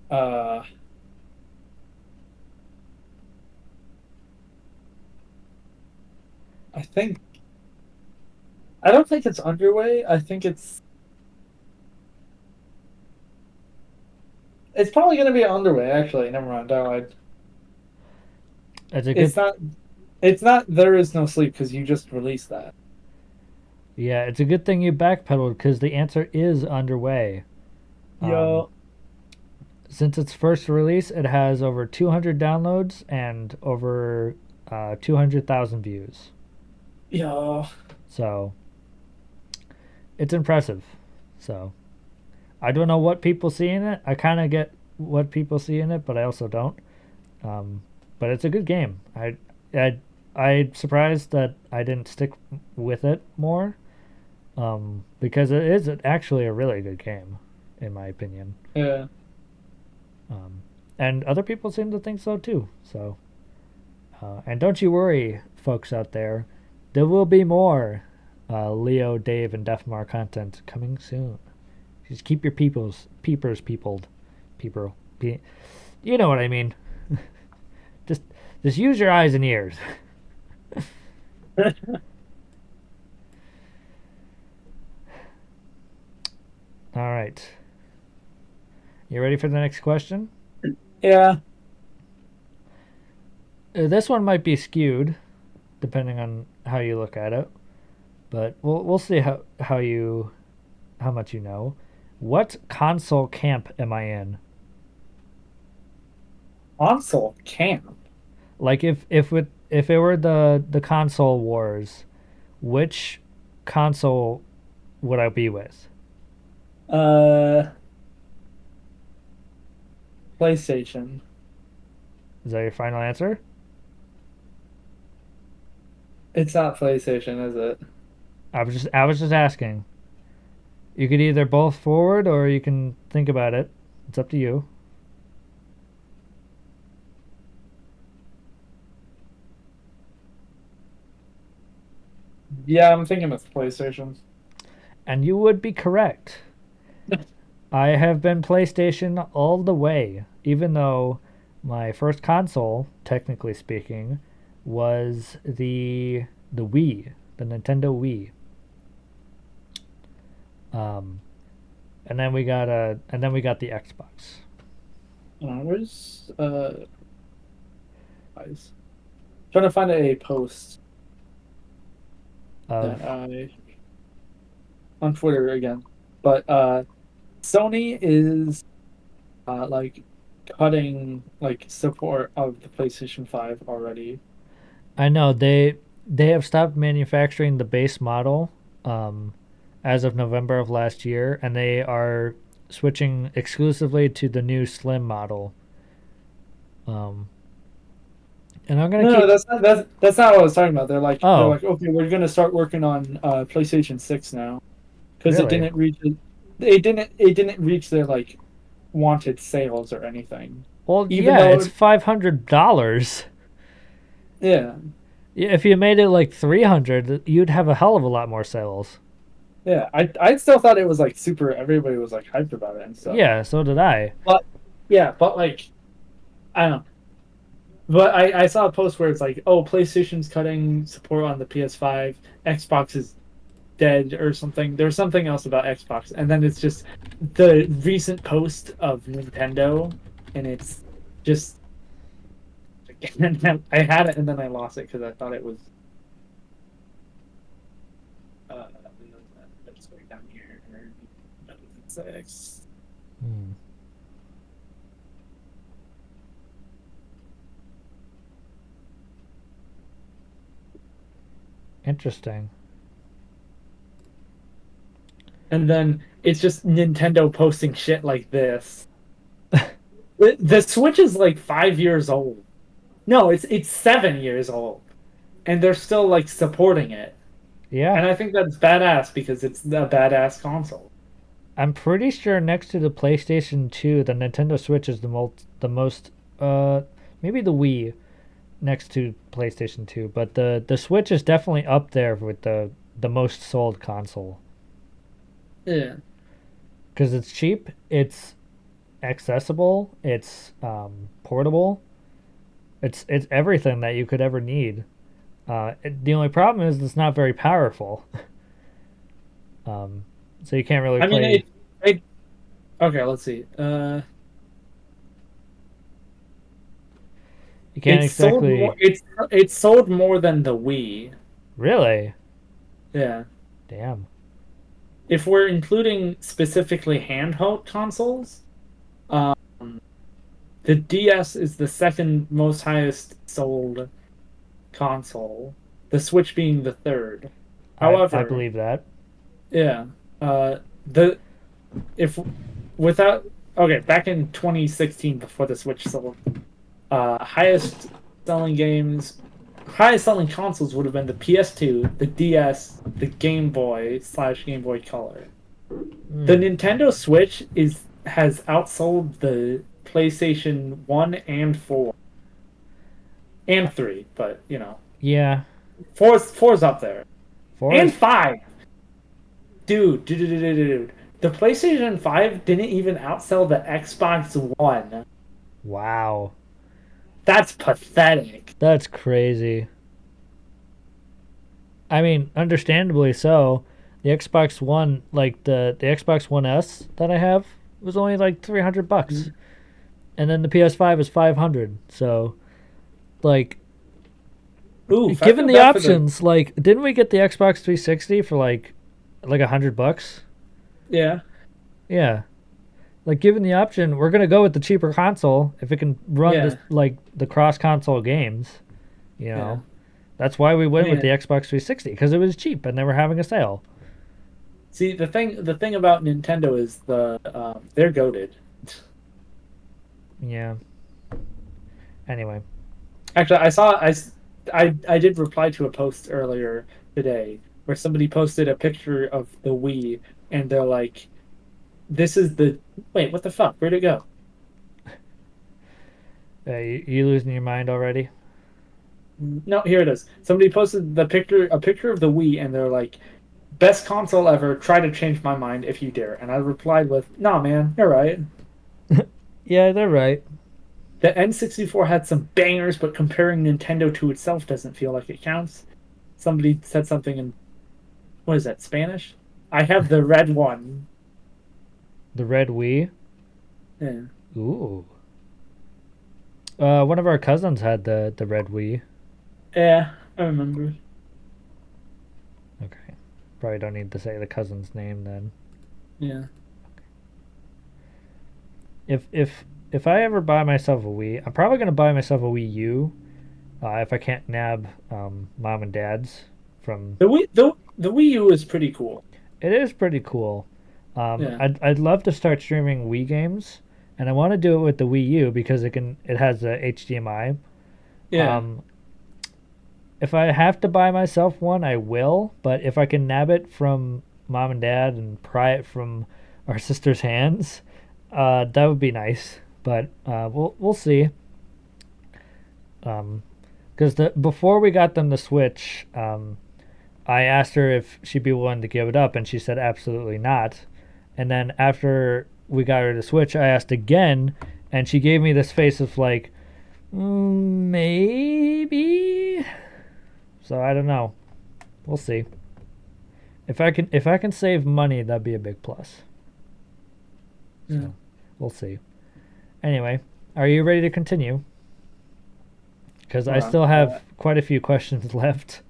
uh I think I don't think it's Underway. I think it's probably gonna be Underway. Actually, never mind. I lied. It's a good. It's not. It's not. There is no sleep because you just released that. Yeah, it's a good thing you backpedaled because the answer is underway. Um, Yo, since its first release, it has over 200 downloads and over 200,000 views. yo. So it's impressive. So I don't know what people see in it. I kind of get what people see in it, but I also don't. Um, but it's a good game. I I'm surprised that I didn't stick with it more because it is actually a really good game, in my opinion. Yeah. Um, and other people seem to think so too. So, and don't you worry, folks out there, there will be more Leo, Dave, and Defmar content coming soon. Just keep your peepers peopled, people. You know what I mean. just just use your eyes and ears. All right. You ready for the next question? Yeah. This one might be skewed, depending on how you look at it, but we'll see how much you know. What console camp am I in? Console camp. Like if it were the console wars, which console would I be with? Uh, PlayStation. Is that your final answer? It's not PlayStation, is it? I was just asking. You could either both forward or you can think about it. It's up to you. Yeah, I'm thinking it's PlayStation. And you would be correct. I have been PlayStation all the way, even though my first console, technically speaking, was the Wii, the Nintendo Wii. Um, and then we got the Xbox. Where's guys? Trying to find a post Of that I on Twitter again. But Sony is like cutting like support of the PlayStation 5 already. I know they have stopped manufacturing the base model um, as of November of last year, and they are switching exclusively to the new slim model. Um, and I'm gonna No, no, keep. that's not what I was talking about. They're Oh, like, okay, we're gonna start working on PlayStation 6 now because really? it didn't reach their like wanted sales or anything. Well, Even yeah, it's though $500. yeah, If you made it like 300, you'd have a hell of a lot more sales. yeah, I still thought it was like super everybody was like hyped about it and stuff. Yeah, so did I. But yeah, but like I don't know. But I saw a post where it's like, oh, PlayStation's cutting support on the PS5, Xbox is dead or something. There's something else about Xbox, and then it's just the recent post of Nintendo, and it's just I had it and then I lost it because I thought it was. Let's go down here. Six. Hmm. Interesting. And then it's just Nintendo posting shit like this. The Switch is like 5 years old. No, it's 7 years old, and they're still like supporting it. Yeah, And I think that's badass because it's a badass console. I'm pretty sure next to the PlayStation 2, the Nintendo Switch is the most maybe the Wii next to PlayStation 2, but the Switch is definitely up there with the most sold console Yeah. cuz it's cheap, it's accessible, it's portable. It's everything that you could ever need. The only problem is it's not very powerful. um, so you can't really I mean, play. it okay, let's see. You can't exactly. It's sold more than the Wii. Really. Yeah. Damn. If we're including specifically handheld consoles, um, the DS is the second most highest sold console, the Switch being the third. I However, believe that. yeah, the if without okay, back in 2016 before the Switch sold, highest selling games, highest selling consoles would have been the PS2, the DS, the Game Boy / Game Boy Color. The Mm. Nintendo Switch is has outsold the PlayStation 1 and 4 and 3, but you know, Yeah. four's up there. And Forest. 5. Dude. The PlayStation 5 didn't even outsell the Xbox One. Wow. That's pathetic. That's crazy. I mean, understandably so. The Xbox One, like the Xbox One S that I have, It was only like $300, Mm. and then the PS5 is 500. So, like, Oof, I given feel the bad for the. options, like, didn't we get the Xbox 360 for like $100? Yeah, Yeah. Like, given the option, we're gonna go with the cheaper console if it can run this yeah, like the cross console games. You yeah. know, that's why we I went with the mean, Xbox 360 because it was cheap and they were having a sale. see, the thing about Nintendo is they're goaded. Yeah. Anyway, Actually, I did reply to a post earlier today where somebody posted a picture of the Wii, and they're like, "This is the wait, what the fuck? Where'd it go?" you losing your mind already? No, here it is. Somebody posted a picture of the Wii, and they're like, "Best console ever. Try to change my mind if you dare." And I replied with, "Nah, man, you're right. Yeah, they're right. The N64 had some bangers, but comparing Nintendo to itself doesn't feel like it counts." Somebody said something in what is that, Spanish? I have the red one. The red Wii. Yeah. Ooh. One of our cousins had the red Wii. Yeah, I remember. Okay. Probably don't need to say the cousin's name then. Yeah. If I ever buy myself a Wii, I'm probably gonna buy myself a Wii U. If I can't nab mom and dad's from, The Wii U is pretty cool. it is pretty cool. Yeah. I'd love to start streaming Wii games, and I want to do it with the Wii U because it has a HDMI. Yeah. Um, if I have to buy myself one, I will. But if I can nab it from mom and dad and pry it from our sister's hands, that would be nice. But we'll see. Because the before we got them the Switch, I asked her if she'd be willing to give it up, and she said absolutely not. And then after we got her the Switch, I asked again, and she gave me this face of like, maybe. So I don't know. We'll see. If I can save money, that'd be a big plus. Yeah. So we'll see. Anyway, are you ready to continue? Because I Hold on. still have quite a few questions left.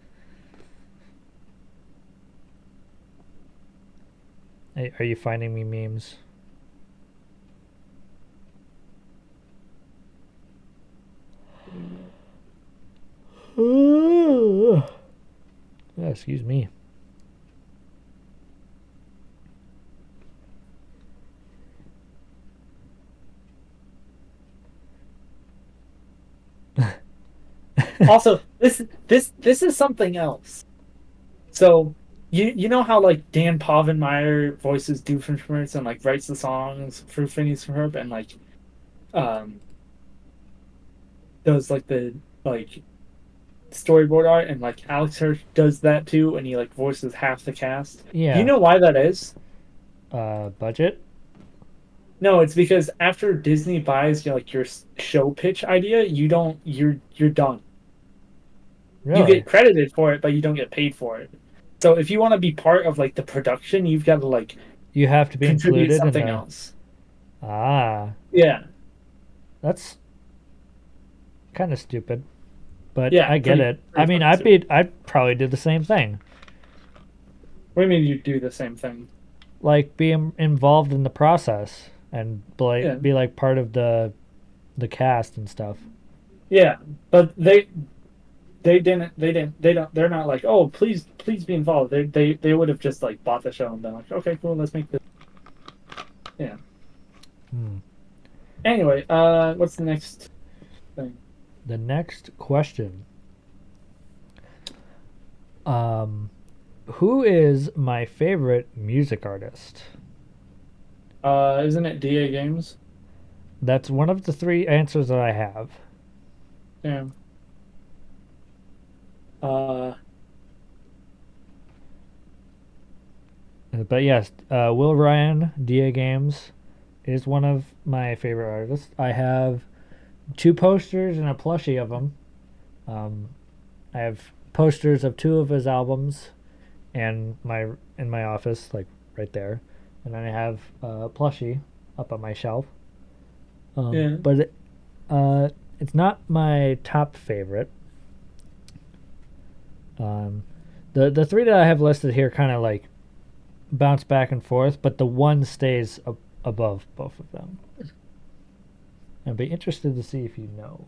Hey, are you finding me memes? Yeah, excuse me. Also, this is something else. So you know how like Dan Povenmire voices Doofenshmirtz and like writes the songs for Phineas and Herb and like um does like the like storyboard art, and like Alex Hirsch does that too, and he like voices half the cast. Do you Yeah. know why that is? Budget? No, it's because after Disney buys your show pitch idea, you're done. You Really? get credited for it, but you don't get paid for it. So if you want to be part of like the production, you've got to like You have to be contribute included in something the. else. Ah, Yeah, that's kind of stupid, but yeah, I get pretty it. I pretty mean, fucking stupid. I'd probably do the same thing. What do you mean you do the same thing? Like be involved in the process and Yeah, be like part of the cast and stuff. yeah, but they don't they're not like, oh, please be involved. They would have just like bought the show and been like, okay, cool, let's make this. Yeah. Hmm. Anyway, what's the next thing? The next question. Um, who is my favorite music artist? Isn't it DA Games? That's one of the three answers that I have. Yeah. Uh, But yes, Will Ryan, DA Games, is one of my favorite artists. I have two posters and a plushie of him. Um, I have posters of two of his albums and my in my office, like right there, and then I have a plushie. up on my shelf. Yeah. But it's not my top favorite. Um, the three that I have listed here kind of like bounce back and forth, but the one stays above both of them. I'd be interested to see if you know.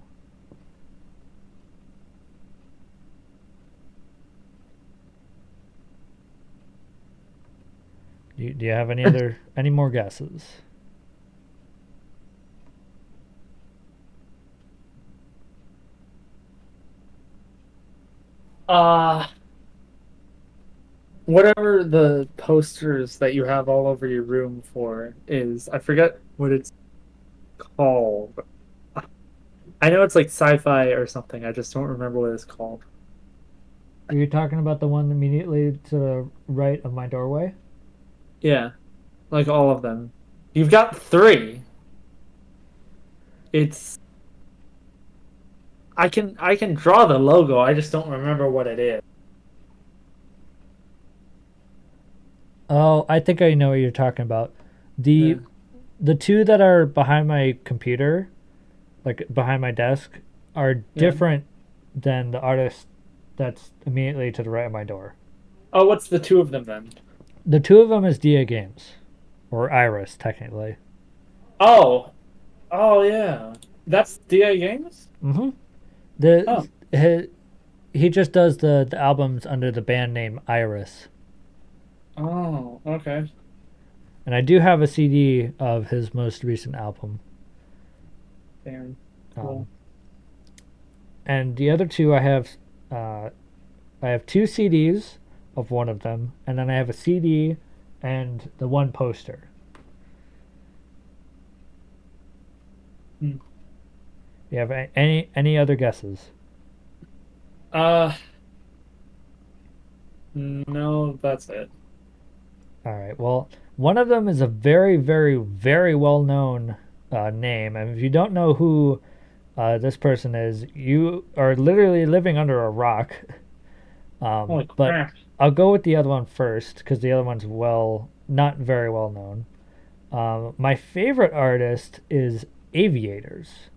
Do you have any more guesses? Uh whatever the posters that you have all over your room for is, I forget what it's called. I know it's like sci-fi or something. I just don't remember what it's called. Are you talking about the one immediately to the right of my doorway? Yeah, like all of them. You've got three. It's I can draw the logo. I just don't remember what it is. Oh, I think I know what you're talking about. Yeah. The the two that are behind my computer, like behind my desk, are Yeah. different than the artist that's immediately to the right of my door. Oh, what's the two of them then? The two of them is DA Games, or Iris technically. Oh, oh yeah. That's DA Games? Mm-hmm. The Oh. he just does the albums under the band name Iris, Oh, okay. and I do have a CD of his most recent album. Damn. Um, Cool. and the other two uh, I have two CDs of one of them, and then I have a CD and the one poster. Hmm. You have any other guesses? Uh, no, that's it. All right. Well, one of them is a very, very, very well known name, and if you don't know who this person is, you are literally living under a rock. Holy But crap. I'll go with the other one first because the other one's not very well known. My favorite artist is Aviators,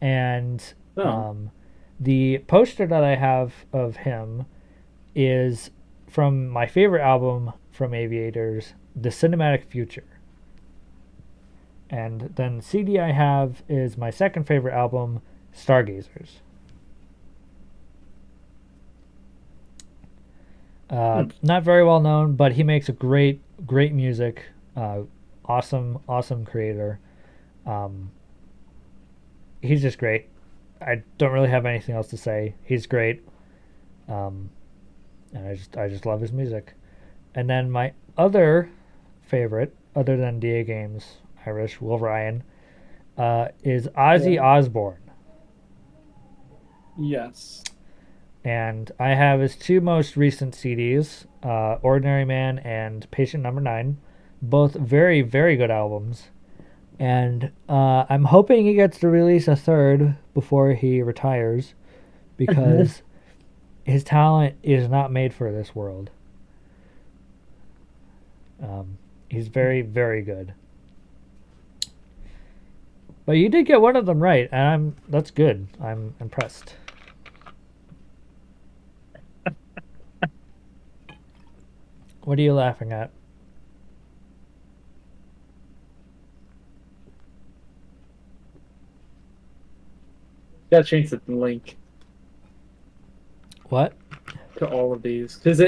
and Oh, um, the poster that I have of him is from my favorite album from Aviators, The Cinematic Future. And then CD I have is my second favorite album, Stargazers. hmm. Not very well known, but he makes a great music. Awesome creator. Um, he's just great. I don't really have anything else to say. He's great, um, and I just love his music. And then my other favorite, other than DA Games, Irish Will Ryan, is Ozzy Yeah. Osbourne, Yes. and I have his two most recent CDs, Ordinary Man and Patient Number Nine, both very good albums. And I'm hoping he gets to release a third before he retires, because his talent is not made for this world. Um, he's very good. But you did get one of them right, and that's good. I'm impressed. What are you laughing at? Gotta change the link What? to all of these because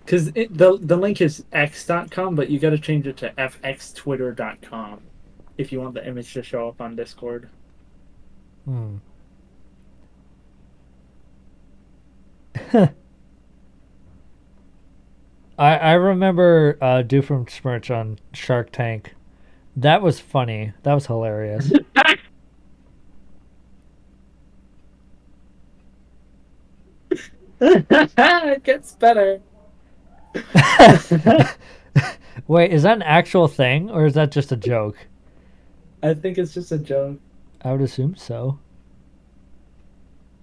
the link is x.com, but you gotta change it to fxtwitter.com if you want the image to show up on Discord. Hmm. I remember Doofenshmirtz on Shark Tank. That was funny. That was hilarious. It gets better. Wait, is that an actual thing or is that just a joke? I think it's just a joke. I would assume so.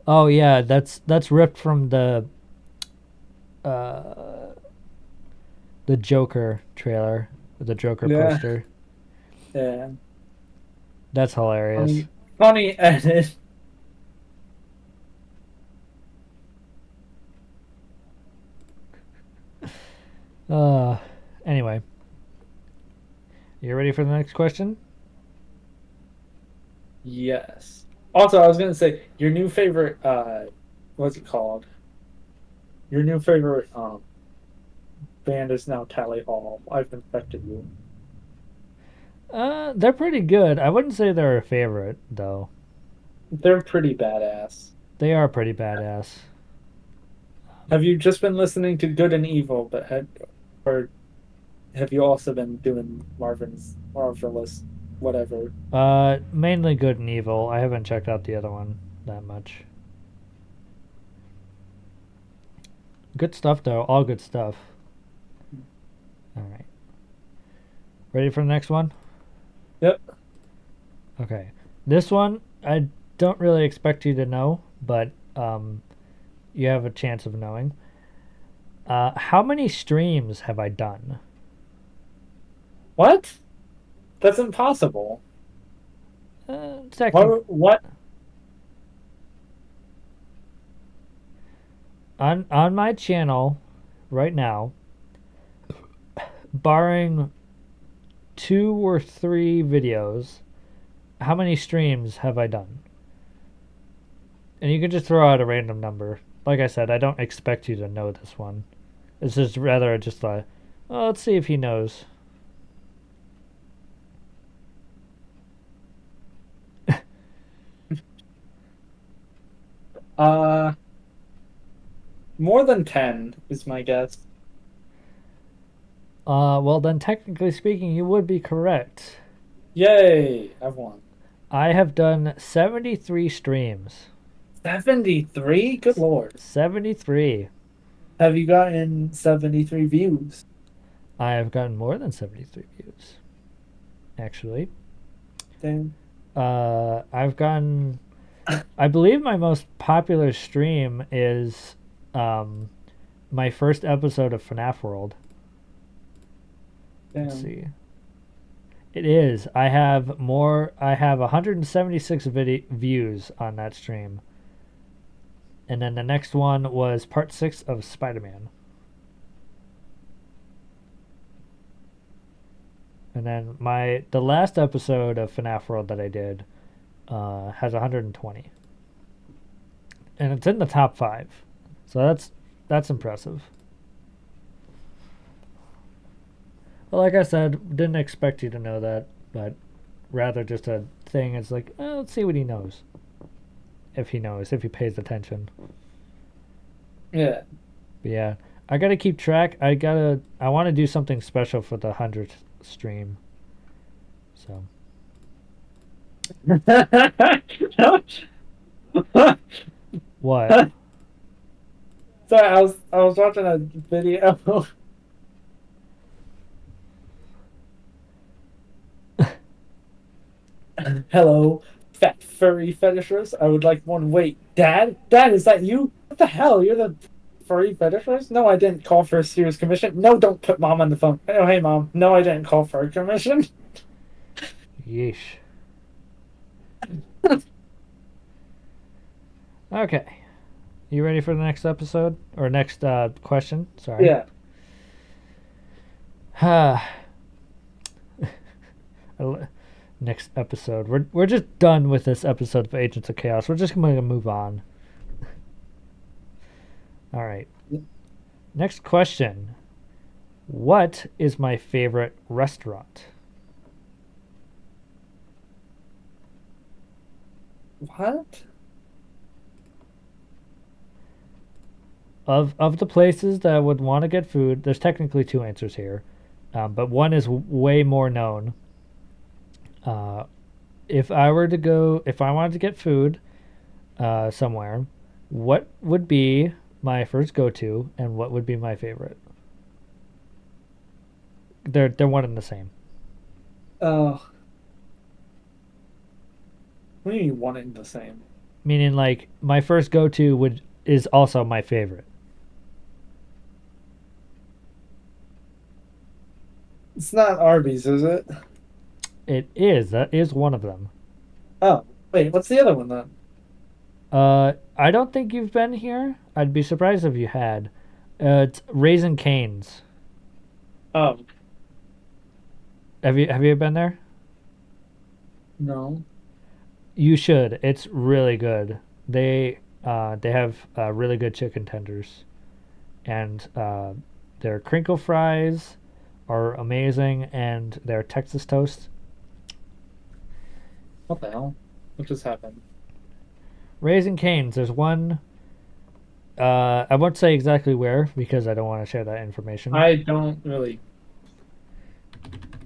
Oh yeah, that's ripped from uh the Joker trailer, the Joker Yeah. poster. Yeah. That's hilarious. Funny edit. Uh, anyway, you ready for the next question? Yes. Also, I was gonna say your new favorite what's it called? Your new favorite band is now Tally Hall. I've infected you. They're pretty good. I wouldn't say they're a favorite though. They're pretty badass. They are pretty badass. Have you just been listening to Good and Evil, or have you also been doing Marvin's Marvelous whatever? Mainly Good and Evil. I haven't checked out the other one that much. Good stuff though. All good stuff. All right. Ready for the next one? Yep. Okay. This one I don't really expect you to know, but you have a chance of knowing. How many streams have I done? What? That's impossible. Technically, What? on my channel right now, barring 2 or 3 videos, how many streams have I done? And you can just throw out a random number. Like I said, I don't expect you to know this one. It's just rather just like, oh, let's see if he knows. Uh More than 10 is my guess. Well then, technically speaking, you would be correct. Yay, I've won. I have done 73 streams. 73? Good Lord. 73. Have you gotten 73 views? I have gotten more than 73 views, actually. Damn. I've gotten. I believe my most popular stream is my first episode of FNAF World. Let's Damn. see. It is. I have more. I have 176 views on that stream, and then the next one was part 6 of Spider-Man, and then the last episode of FNAF World that I did has 120, and it's in the top 5. So that's impressive. But like I said, didn't expect you to know that, but rather just a thing. It's like, let's see what he knows. If he knows, if he pays attention. Yeah. But yeah, I gotta keep track. I want to do something special for the 100th stream. So what? Sorry, I was watching a video. Hello, fat furry fetishers. I would like one. Wait, Dad? Dad, is that you? What the hell? You're the furry fetishers? No, I didn't call for a serious commission. No, don't put Mom on the phone. Oh, hey, Mom. No, I didn't call for a commission. Yeesh. Okay. You ready for the next episode or next question? Sorry. Yeah. Next episode. We're just done with this episode of Agents of Chaos. We're just going to move on. All right. Next question. What is my favorite restaurant? What? Of the places that I would want to get food, there's technically 2 answers here, but one is way more known. If I wanted to get food somewhere, what would be my first go-to, and what would be my favorite? They're one and the same. Oh, what do you mean one and the same? Meaning, like, my first go-to is also my favorite. It's not Arby's, is it? It is. That is one of them. Oh, wait, what's the other one then? I don't think you've been here. I'd be surprised if you had. It's Raising Cane's. Oh, Have you been there? no. You should. It's really good. They have really good chicken tenders, and their crinkle fries are amazing, and their Texas toast. What the hell? What just happened? Raising Cane's. There's one. I won't say exactly where because I don't want to share that information. I don't really.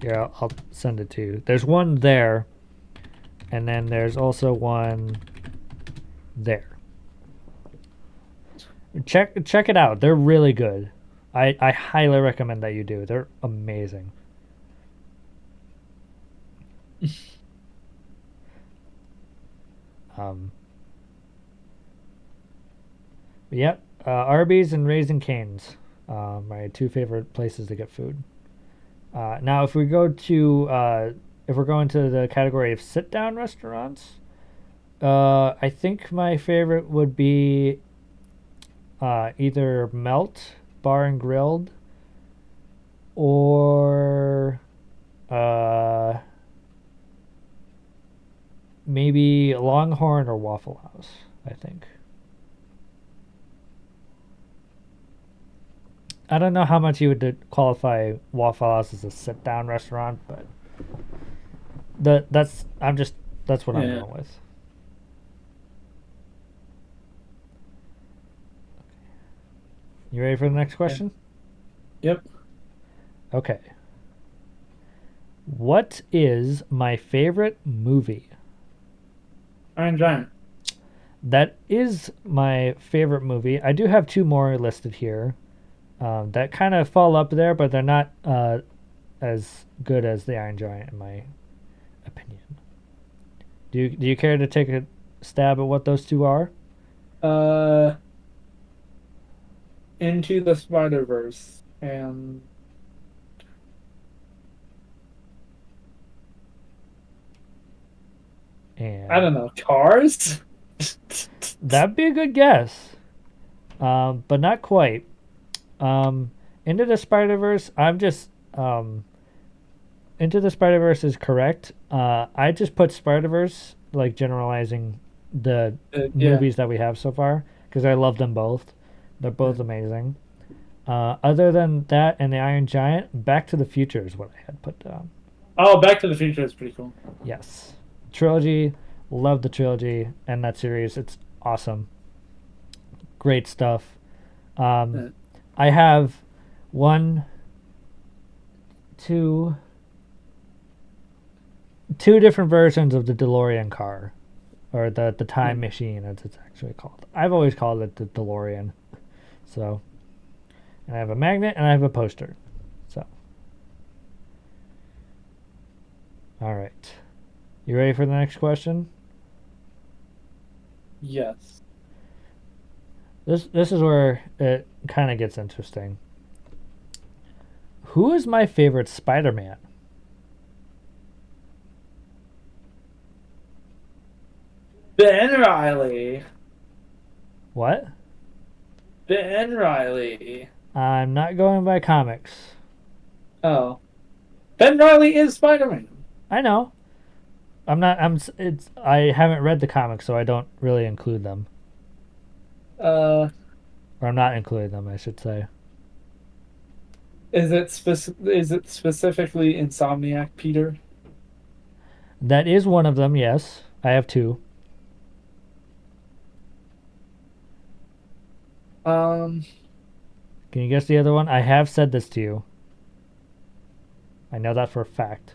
Yeah, I'll send it to you. There's one there, and then there's also one there. Check it out. They're really good. I highly recommend that you do. They're amazing. Um, yep. Arby's and Raising Cane's, my two favorite places to get food. Now, if we're going to the category of sit down restaurants, I think my favorite would be either Melt Bar and Grilled or uh, maybe Longhorn or Waffle House. I think. I don't know how much you would qualify Waffle House as a sit down restaurant, but that's what I'm Yeah. going with. You ready for the next Yeah. question? Yep. Okay. What is my favorite movie? Iron Giant. That is my favorite movie. I do have two more listed here that kind of fall up there, but they're not as good as the Iron Giant, in my opinion. Do you care to take a stab at what those two are? Uh, Into the Spider-Verse, and I And don't know, Cars. that'd be a good guess, but not quite. Um, Into the Spider Verse, Into the Spider Verse is correct. I just put Spider Verse like generalizing the Yeah. movies that we have so far because I love them both. They're Yeah. both amazing. Other than that and the Iron Giant, Back to the Future is what I had put down. Oh, Back to the Future is pretty cool. Yes, trilogy. Love the trilogy and that series. It's awesome. Great stuff. Um, Yeah. I have one, two, two different versions of the DeLorean car, or the time Hmm. machine, as it's actually called. I've always called it the DeLorean. So, and I have a magnet and I have a poster. So, all right. You ready for the next question? Yes. This is where it kind of gets interesting. Who is my favorite Spider-Man? Ben Riley. What? Ben Riley. I'm not going by comics. Oh, Ben Riley is Spider-Man. I know. I'm not. It's. I haven't read the comics, so I don't really include them, Uh, or I'm not including them, I should say. is it specifically Insomniac Peter? That is one of them. Yes, I have two. Um, Can you guess the other one? I have said this to you. I know that for a fact.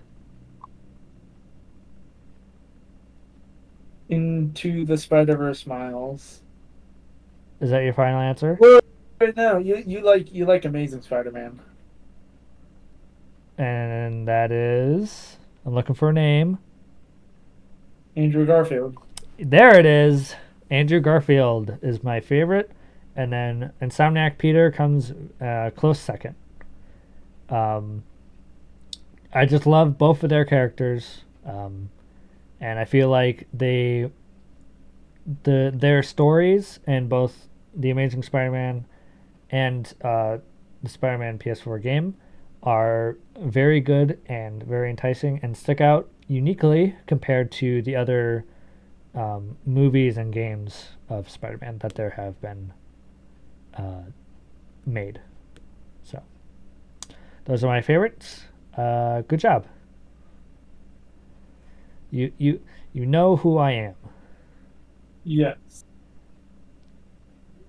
Into the Spider-Verse Miles. Is that your final answer? Well, right now, you like Amazing Spider-Man. And that is. I'm looking for a name. Andrew Garfield. There it is. Andrew Garfield is my favorite, and then Insomniac Peter comes close second. Um, I just love both of their characters, and I feel like their stories in both the Amazing Spider-Man and the Spider-Man PS4 game are very good and very enticing and stick out uniquely compared to the other movies and games of Spider-Man that there have been uh, made. So those are my favorites. Good job. You know who I am. Yes.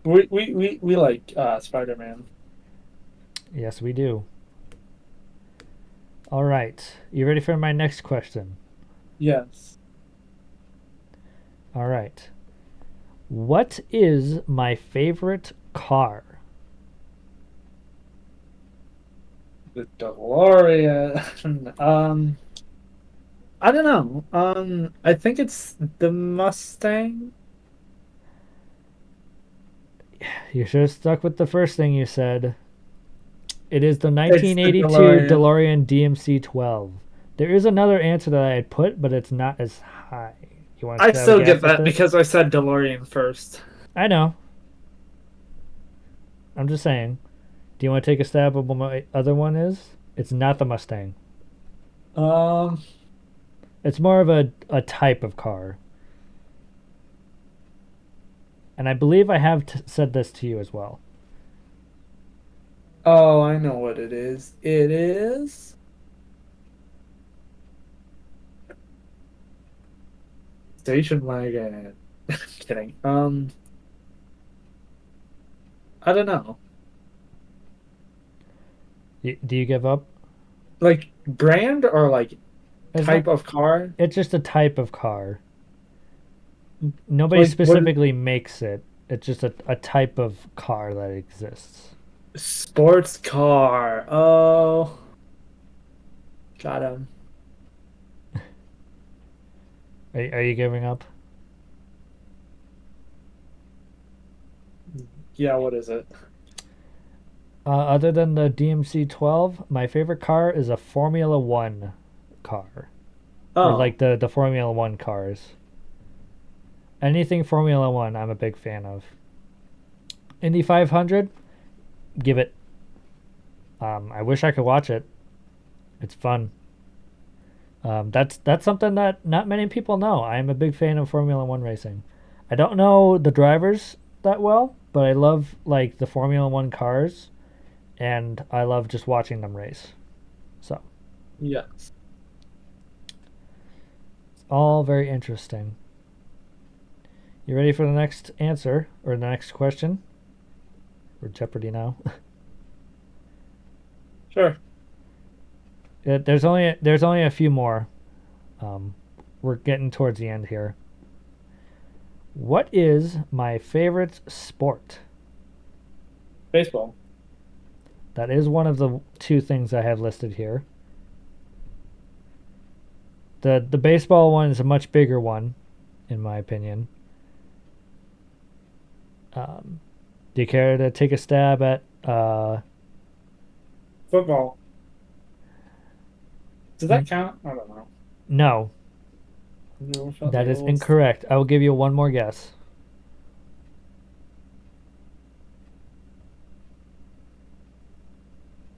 We like Spider-Man. Yes, we do. All right. You ready for my next question? Yes. All right. What is my favorite car? The DeLorean. I don't know. I think it's the Mustang. You should have stuck with the first thing you said. It is the It's the 1982 DeLorean. DeLorean DMC-12. There is another answer that I had put, but it's not as high. You want I to have a still get guess at that this? because I said DeLorean first. I know. I'm just saying. Do you want to take a stab at what my other one is? It's not the Mustang. Um. It's more of a type of car. And I believe I have said this to you as well. Oh, I know what it is. It is station wagon. Kidding. I don't know. Do you give up? Like brand or like It's type not. of car? It's just a type of car. Nobody Like what? specifically makes it. It's just a type of car that exists. Sports car. Oh, got him. Are you giving up? Yeah, what is it? Other than the DMC 12, my favorite car is a Formula One car. Or Oh, like the Formula One cars. Anything Formula One, I'm a big fan of. Indy 500, give it. I wish I could watch it. It's fun. That's something that not many people know. I am a big fan of Formula One racing. I don't know the drivers that well, but I love like the Formula One cars, and I love just watching them race. So yes. it's all very interesting. You ready for the next answer or the next question? We're Jeopardy now. Sure. There's only a few more. Um, we're getting towards the end here. What is my favorite sport? Baseball. That is one of the two things I have listed here. The baseball one is a much bigger one, in my opinion. Um, do you care to take a stab at? Football. Does that count? I don't know. No, Never felt that like it is was. incorrect. I will give you one more guess.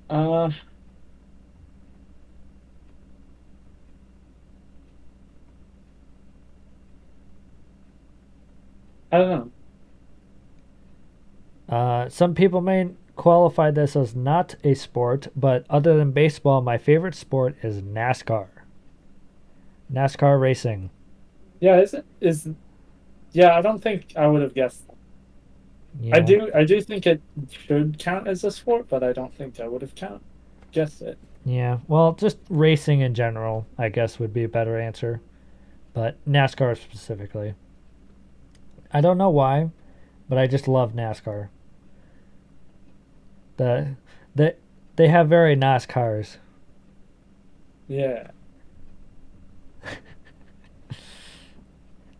Uh, I don't know. Some people may qualify this as not a sport, but other than baseball, my favorite sport is NASCAR. NASCAR racing. Yeah, is it is yeah, I don't think I would have guessed. Yeah, I do think it should count as a sport, but I don't think I would have guessed it. yeah. Well, just racing in general, I guess, would be a better answer. But NASCAR specifically. I don't know why, but I just love NASCAR. The the they have very nice cars. Yeah.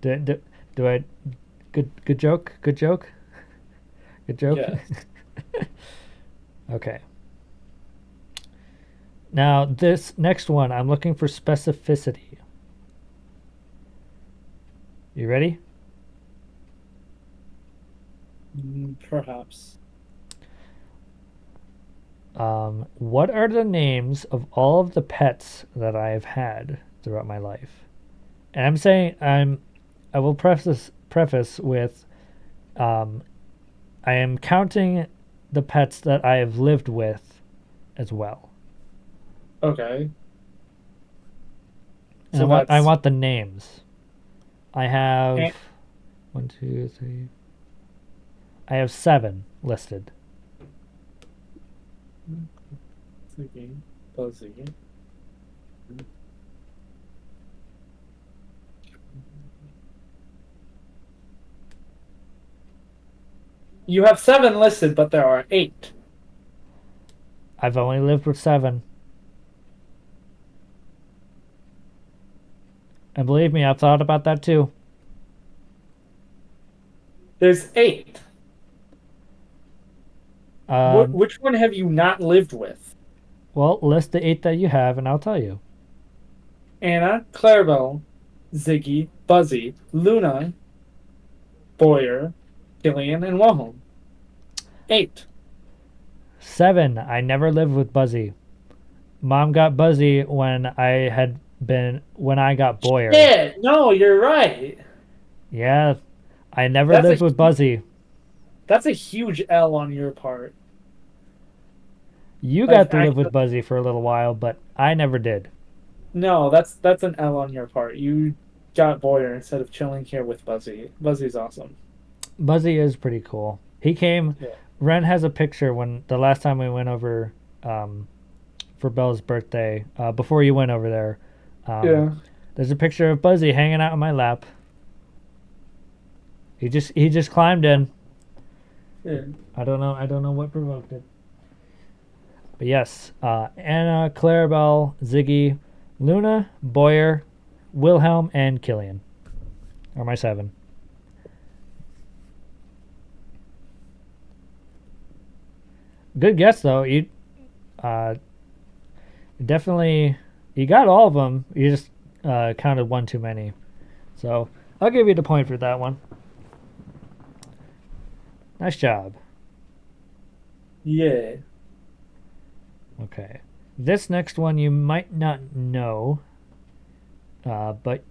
Do I good joke? Good joke? Good joke? Yes. Okay. Now, this next one, I'm looking for specificity. You ready? Perhaps. What are the names of all of the pets that I have had throughout my life? And I'm saying I will preface with um, I am counting the pets that I have lived with as well. Okay. And So I that's want the names. I have Ant, one, two, three. I have 7 listed. Ziggy, Buzzy. You have 7 listed, but there are 8. I've only lived with 7. And believe me, I've thought about that too. There's 8. Um, Which one have you not lived with? well, list the 8 that you have, and I'll tell you. Anna, Clarabelle, Ziggy, Buzzy, Luna, Boyer, Killian, and Wilhelm. 8. 7. I never lived with Buzzy. Mom got Buzzy when I got Boyer. Shit! No, you're right. Yeah, I never That's a lived with Buzzy. that's a huge L on your part. You Like got to live with actually, Buzzy for a little while, but I never did. no, that's an L on your part. You got Boyer instead of chilling here with Buzzy. Buzzy's awesome. Buzzy is pretty cool. He came. Yeah. Ren has a picture when the last time we went over for Belle's birthday. Before you went over there, um, Yeah. there's a picture of Buzzy hanging out on my lap. He just climbed in. Yeah. I don't know what provoked it. But yes, Anna, Clarabelle, Ziggy, Luna, Boyer, Wilhelm, and Killian are my 7. Good guess though. You uh, definitely you got all of them. You just counted one too many. So I'll give you the point for that one. Nice job. Yeah. Okay. This next one you might not know, but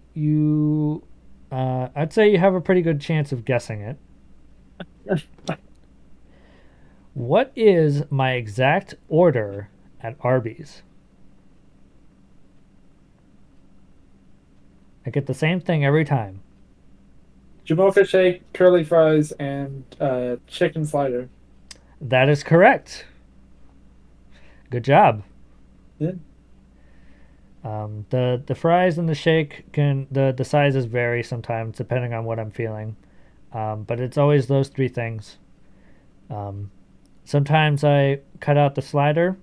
I'd say you have a pretty good chance of guessing it. What is my exact order at Arby's? I get the same thing every time. Jamocha shake, curly fries, and chicken slider. That is correct. Good job. Yeah. The fries and the shake the sizes vary sometimes depending on what I'm feeling, but it's always those 3 things. Um, Sometimes I cut out the slider.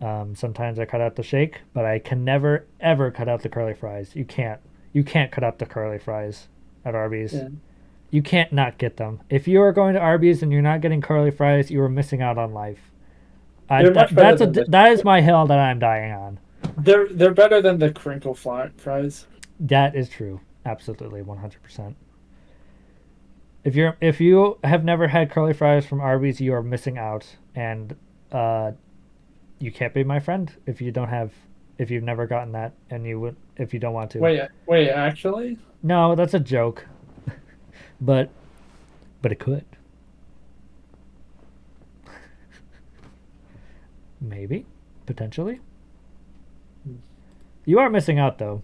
Sometimes I cut out the shake, but I can never ever cut out the curly fries. You can't. You can't cut out the curly fries at Arby's. Yeah. You can't not get them. If you are going to Arby's and you're not getting curly fries, you are missing out on life. They're much better than That is my hill that I'm dying on. they're better than the crinkle fries. That is true. Absolutely, 100%. If you have never had curly fries from Arby's, you are missing out, and you can't be my friend if you've never gotten that, and if you don't want to. Wait, actually? No, that's a joke, but it could. Maybe, potentially. You are missing out though,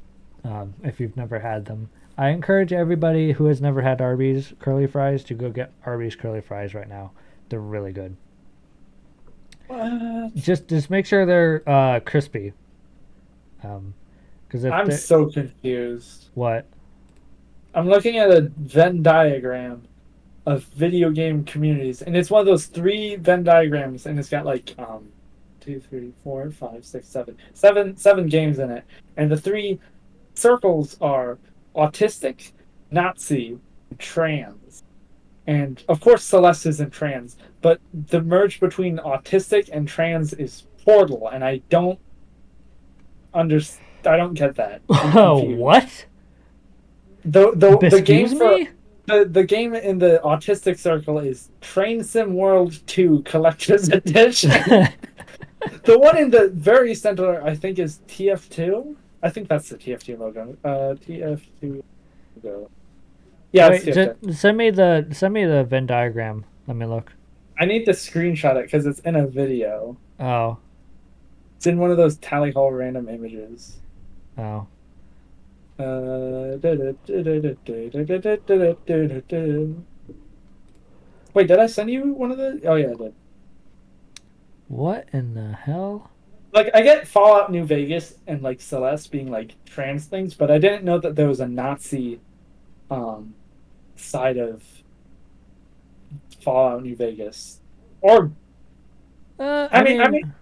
if you've never had them. I encourage everybody who has never had Arby's curly fries to go get Arby's curly fries right now. They're really good. What? Just make sure they're crispy. Because if I'm they so confused. what I'm looking at a Venn diagram of video game communities, and it's one of those 3 Venn diagrams, and it's got like 2, 3, 4, 5, 6, 7, 7 games in it, and the 3 circles are autistic, Nazi, and trans. And of course, Celeste isn't trans, but the merge between autistic and trans is Portal, and I don't under. I don't get that. I'm confused. What? The game Excuse for me? the game in the autistic circle is Train Sim World 2 Collector's Edition. The one in the very center, I think, is TF2. I think that's the TF2 logo. TF2 logo. Yeah, it's Wait, just TF2. send me the Venn diagram. Let me look. I need to screenshot it because it's in a video. Oh, It's in one of those tally hall random images. oh. Wait, did I send you one of the? Oh yeah, I did. What in the hell? Like I get Fallout New Vegas and like Celeste being like trans things, but I didn't know that there was a Nazi um side of Fallout New Vegas. Or I I mean, mean,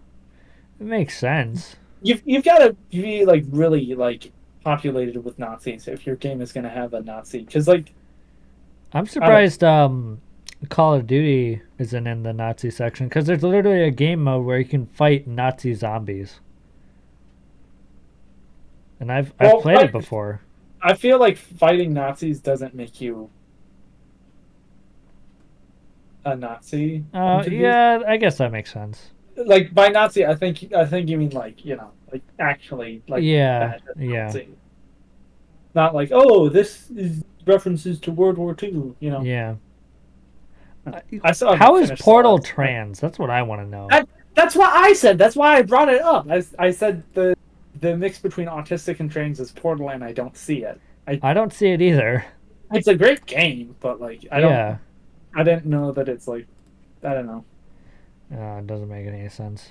it makes sense. you've got to be like really like populated with Nazis if your game is going to have a Nazi. Because like I'm I don't surprised Call of Duty isn't in the Nazi section because there's literally a game mode where you can fight Nazi zombies. And I've well, played it before. I feel like fighting Nazis doesn't make you a Nazi entity. Yeah, I guess that makes sense. Like by Nazi, I think you mean like like actually like Yeah, bad yeah, Nazi, not like oh this is references to World War II. yeah. I still haven't How is finished Portal Celeste. trans? That's what I want to know. That's what I said. That's why I brought it up. I said the mix between autistic and trans is Portal, and I don't see it. I don't see it either. It's a great game, but like Yeah, I didn't know that it's like I don't know. it doesn't make any sense.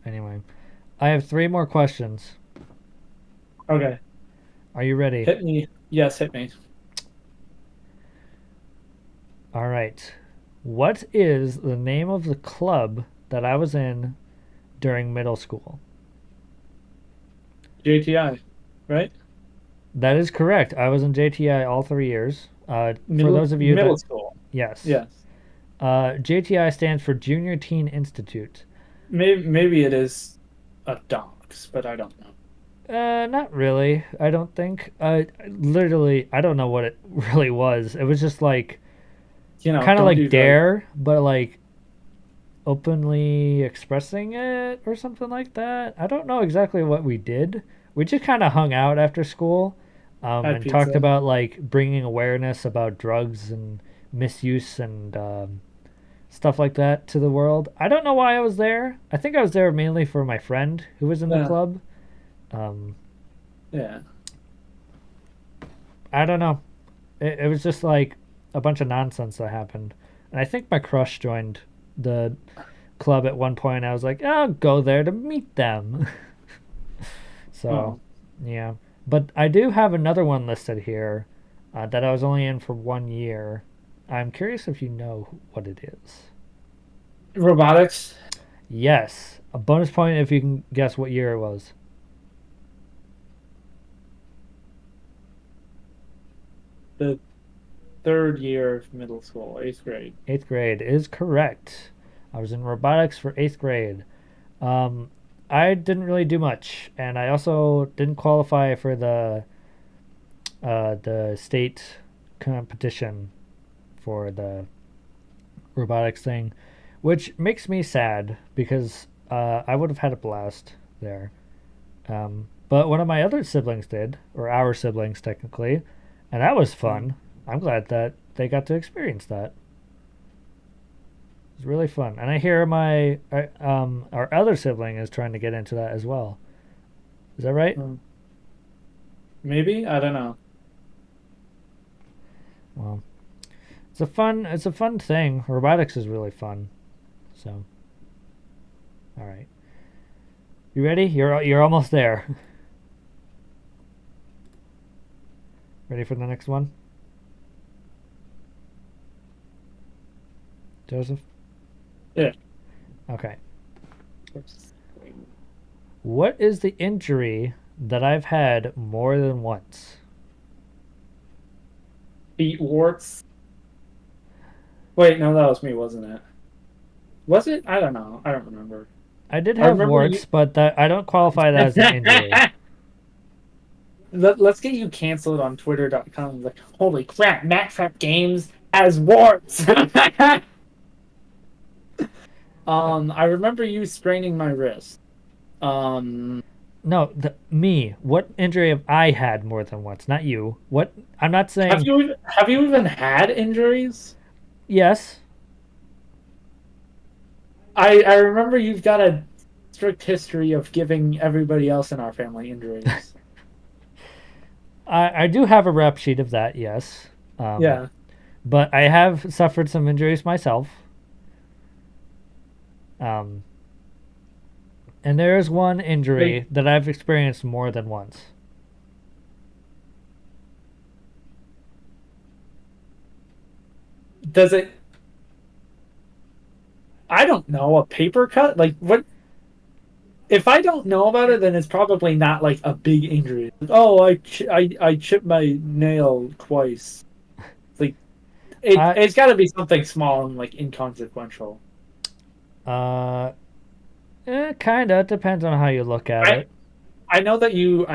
Anyway, I have three more questions. Okay, Are you ready? hit me. Yes, hit me. All right. What is the name of the club that I was in during middle school? JTI, right? That is correct. I was in JTI all 3 years. For those of you Middle that, school. yes, Yes. JTI stands for Junior Teen Institute. Maybe it is a docs, but I don't know. Not really. I don't think. Literally, I don't know what it really was. It was just like kind of Don't like do drugs. Dare, but like openly expressing it or something like that. I don't know exactly what we did. We just kind of hung out after school, Had and talked pizza. about like bringing awareness about drugs and misuse and stuff like that to the world. I don't know why I was there. I think I was there mainly for my friend who was in the Yeah. club. Um, Yeah. I don't know. It was just like a bunch of nonsense that happened. And I think my crush joined the club at one point. I was like, I'll go there to meet them. So, Oh. yeah. But I do have another one listed here that I was only in for 1 year. I'm curious if you know what it is. Robotics. Yes. A bonus point if you can guess what year it was. The third year of middle school, eighth grade. Eighth grade is correct. I was in robotics for eighth grade. Um, I didn't really do much, and I also didn't qualify for the state competition for the robotics thing, which makes me sad because I would have had a blast there. But one of my other siblings did, or our siblings technically, and that was Mm. fun. I'm glad that they got to experience that. It was really fun, and I hear our other sibling is trying to get into that as well. Is that right? Mm. Maybe I don't know. Well, it's a fun thing. Robotics is really fun. So, all right, you ready? You're almost there. Ready for the next one, Joseph? Yeah. Okay. What is the injury that I've had more than once? Feet warts. Wait, no, that was me, wasn't it? Was it? I don't know. I don't remember. I did I have remember warts, you. but that I don't qualify that as an injury. Let's get you canceled on Twitter.com. Like, holy crap, Maxcraft Games has warts. Uh, I remember you spraining my wrist. Um, no, me. What injury have I had more than once? Not you. What? I'm not saying have you even had injuries? yes. I remember you've got a strict history of giving everybody else in our family injuries. I do have a rep sheet of that. Yes. Um, Yeah. but I have suffered some injuries myself. Um, and there is one Like, injury that I've experienced more than once. does it? I don't know. A paper cut? Like, what? If I don't know about it, then it's probably not like a big injury. Like, oh, I chipped my nail twice. It's like I it's got to be something small and like inconsequential. uh, kinda depends on how you look at I it. I know that you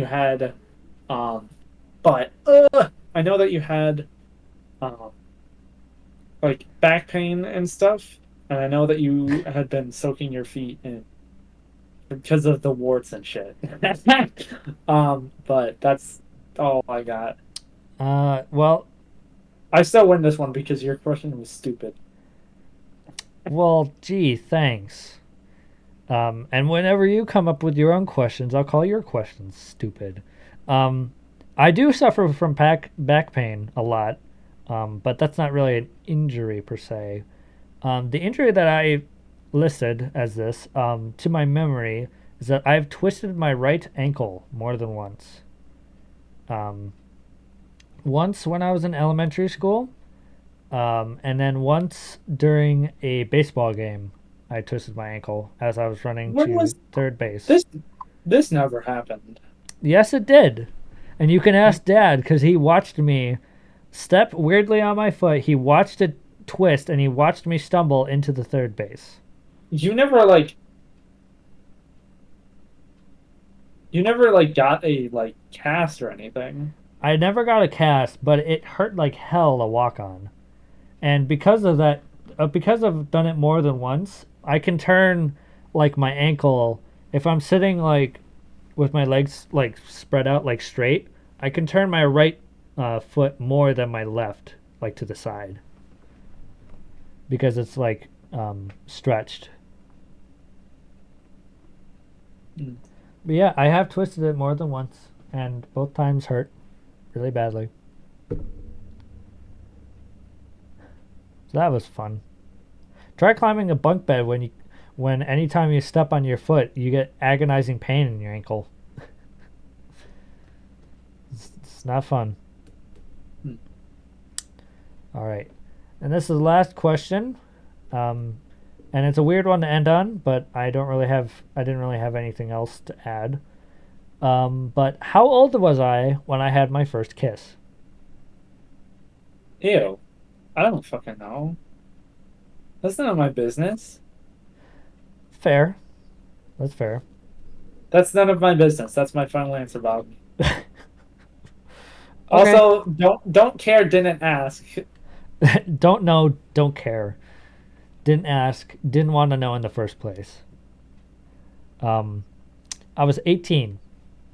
had um, but I know that you had um like back pain and stuff, and I know that you had been soaking your feet in because of the warts and shit. But that's all I got. Well, I still win this one because your question was stupid. gee, thanks. And whenever you come up with your own questions, I'll call your questions stupid. Um, I do suffer from back pain a lot, but that's not really an injury per se. The injury that I listed as this, to my memory, is that I've twisted my right ankle more than once. Um, once when I was in elementary school, and then once during a baseball game, I twisted my ankle as I was running When to was third base. this? This never happened. Yes, it did. And you can You, ask Dad because he watched me step weirdly on my foot. He watched it twist and he watched me stumble into the third base. you never like you never like got a like cast or anything. I never got a cast, but it hurt like hell to walk on. And because of that, because I've done it more than once, I can turn like my ankle if I'm sitting like with my legs like spread out like straight. I can turn my right foot more than my left, like to the side, because it's like stretched. Mm. But yeah, I have twisted it more than once, and both times hurt really badly. So that was fun. Try climbing a bunk bed when anytime you step on your foot, you get agonizing pain in your ankle. It's not fun. Mm. All right, and this is the last question, um, and it's a weird one to end on, but I didn't really have anything else to add. But how old was I when I had my first kiss? Ew. I don't fucking know. That's none of my business. Fair. That's fair. That's none of my business. That's my final answer, Bob. Okay. Also, don't care, didn't ask. Don't know, don't care. Didn't ask, didn't want to know in the first place. Um, I was 18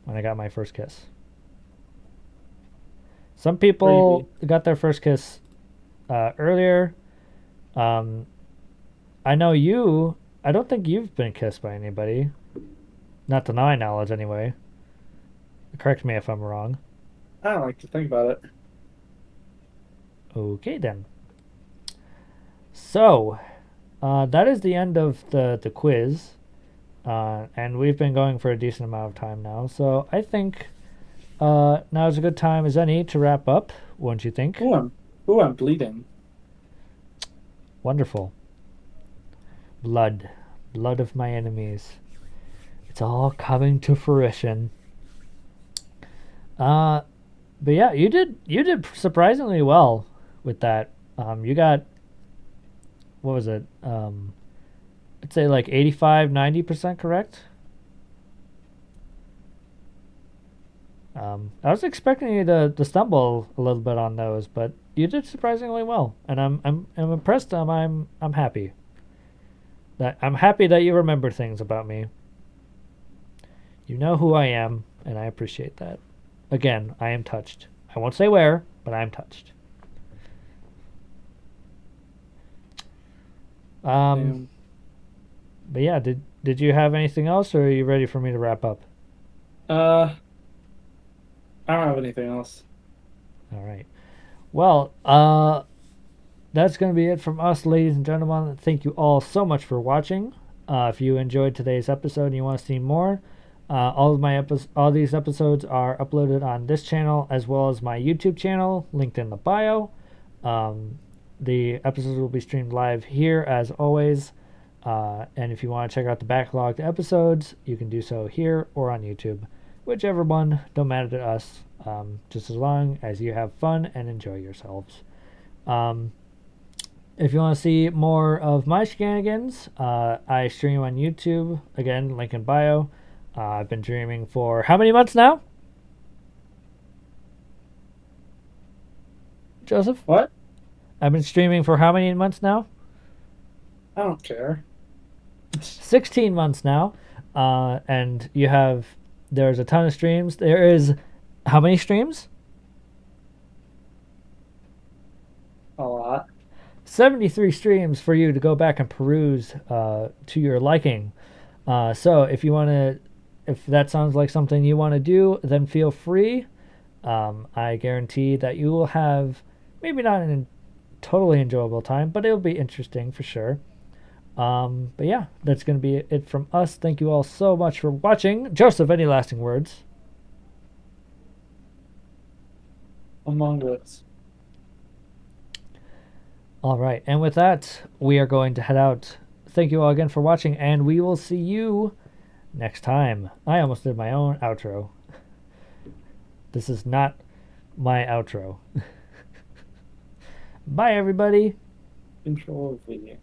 when I got my first kiss. Some people Creepy. got their first kiss earlier. Um, I know you. I don't think you've been kissed by anybody. Not to my knowledge, anyway. Correct me if I'm wrong. I don't like to think about it. Okay, then. So, that is the end of the quiz. And we've been going for a decent amount of time now. So, I think now is a good time as any to wrap up, wouldn't you think? I'm bleeding. Wonderful. Blood. Blood of my enemies. It's all coming to fruition. Uh, but yeah, you did surprisingly well with that. You got what was it? I'd say like 85, 90% correct. I was expecting you to stumble a little bit on those, but you did surprisingly well, and I'm impressed. I'm happy that you remember things about me. You know who I am, and I appreciate that. Again, I am touched. I won't say where, but I am touched. Um, Um, but yeah, did you have anything else, or are you ready for me to wrap up? uh, I don't have anything else. All right. Well, that's going to be it from us, ladies and gentlemen. Thank you all so much for watching. If you enjoyed today's episode and you want to see more, all these episodes are uploaded on this channel as well as my YouTube channel, linked in the bio. Um, the episodes will be streamed live here as always. And if you want to check out the backlogged episodes, you can do so here or on YouTube. Whichever one, don't matter to us, just as long as you have fun and enjoy yourselves. Um, if you want to see more of my shenanigans, I stream on YouTube. Again, link in bio. I've been streaming for how many months now, Joseph? What? I've been streaming for how many months now? I don't care. 16 months now. And there's a ton of streams. There is how many streams? A lot. 73 streams for you to go back and peruse to your liking. So if that sounds like something you want to do, then feel free. I guarantee that you will have maybe not an totally enjoyable time, but it'll be interesting for sure. But yeah, that's going to be it from us. Thank you all so much for watching. Joseph, any lasting words? Among Us. All right, and with that, we are going to head out. Thank you all again for watching, and we will see you next time. I almost did my own outro. This is not my outro. Bye, everybody. Control V.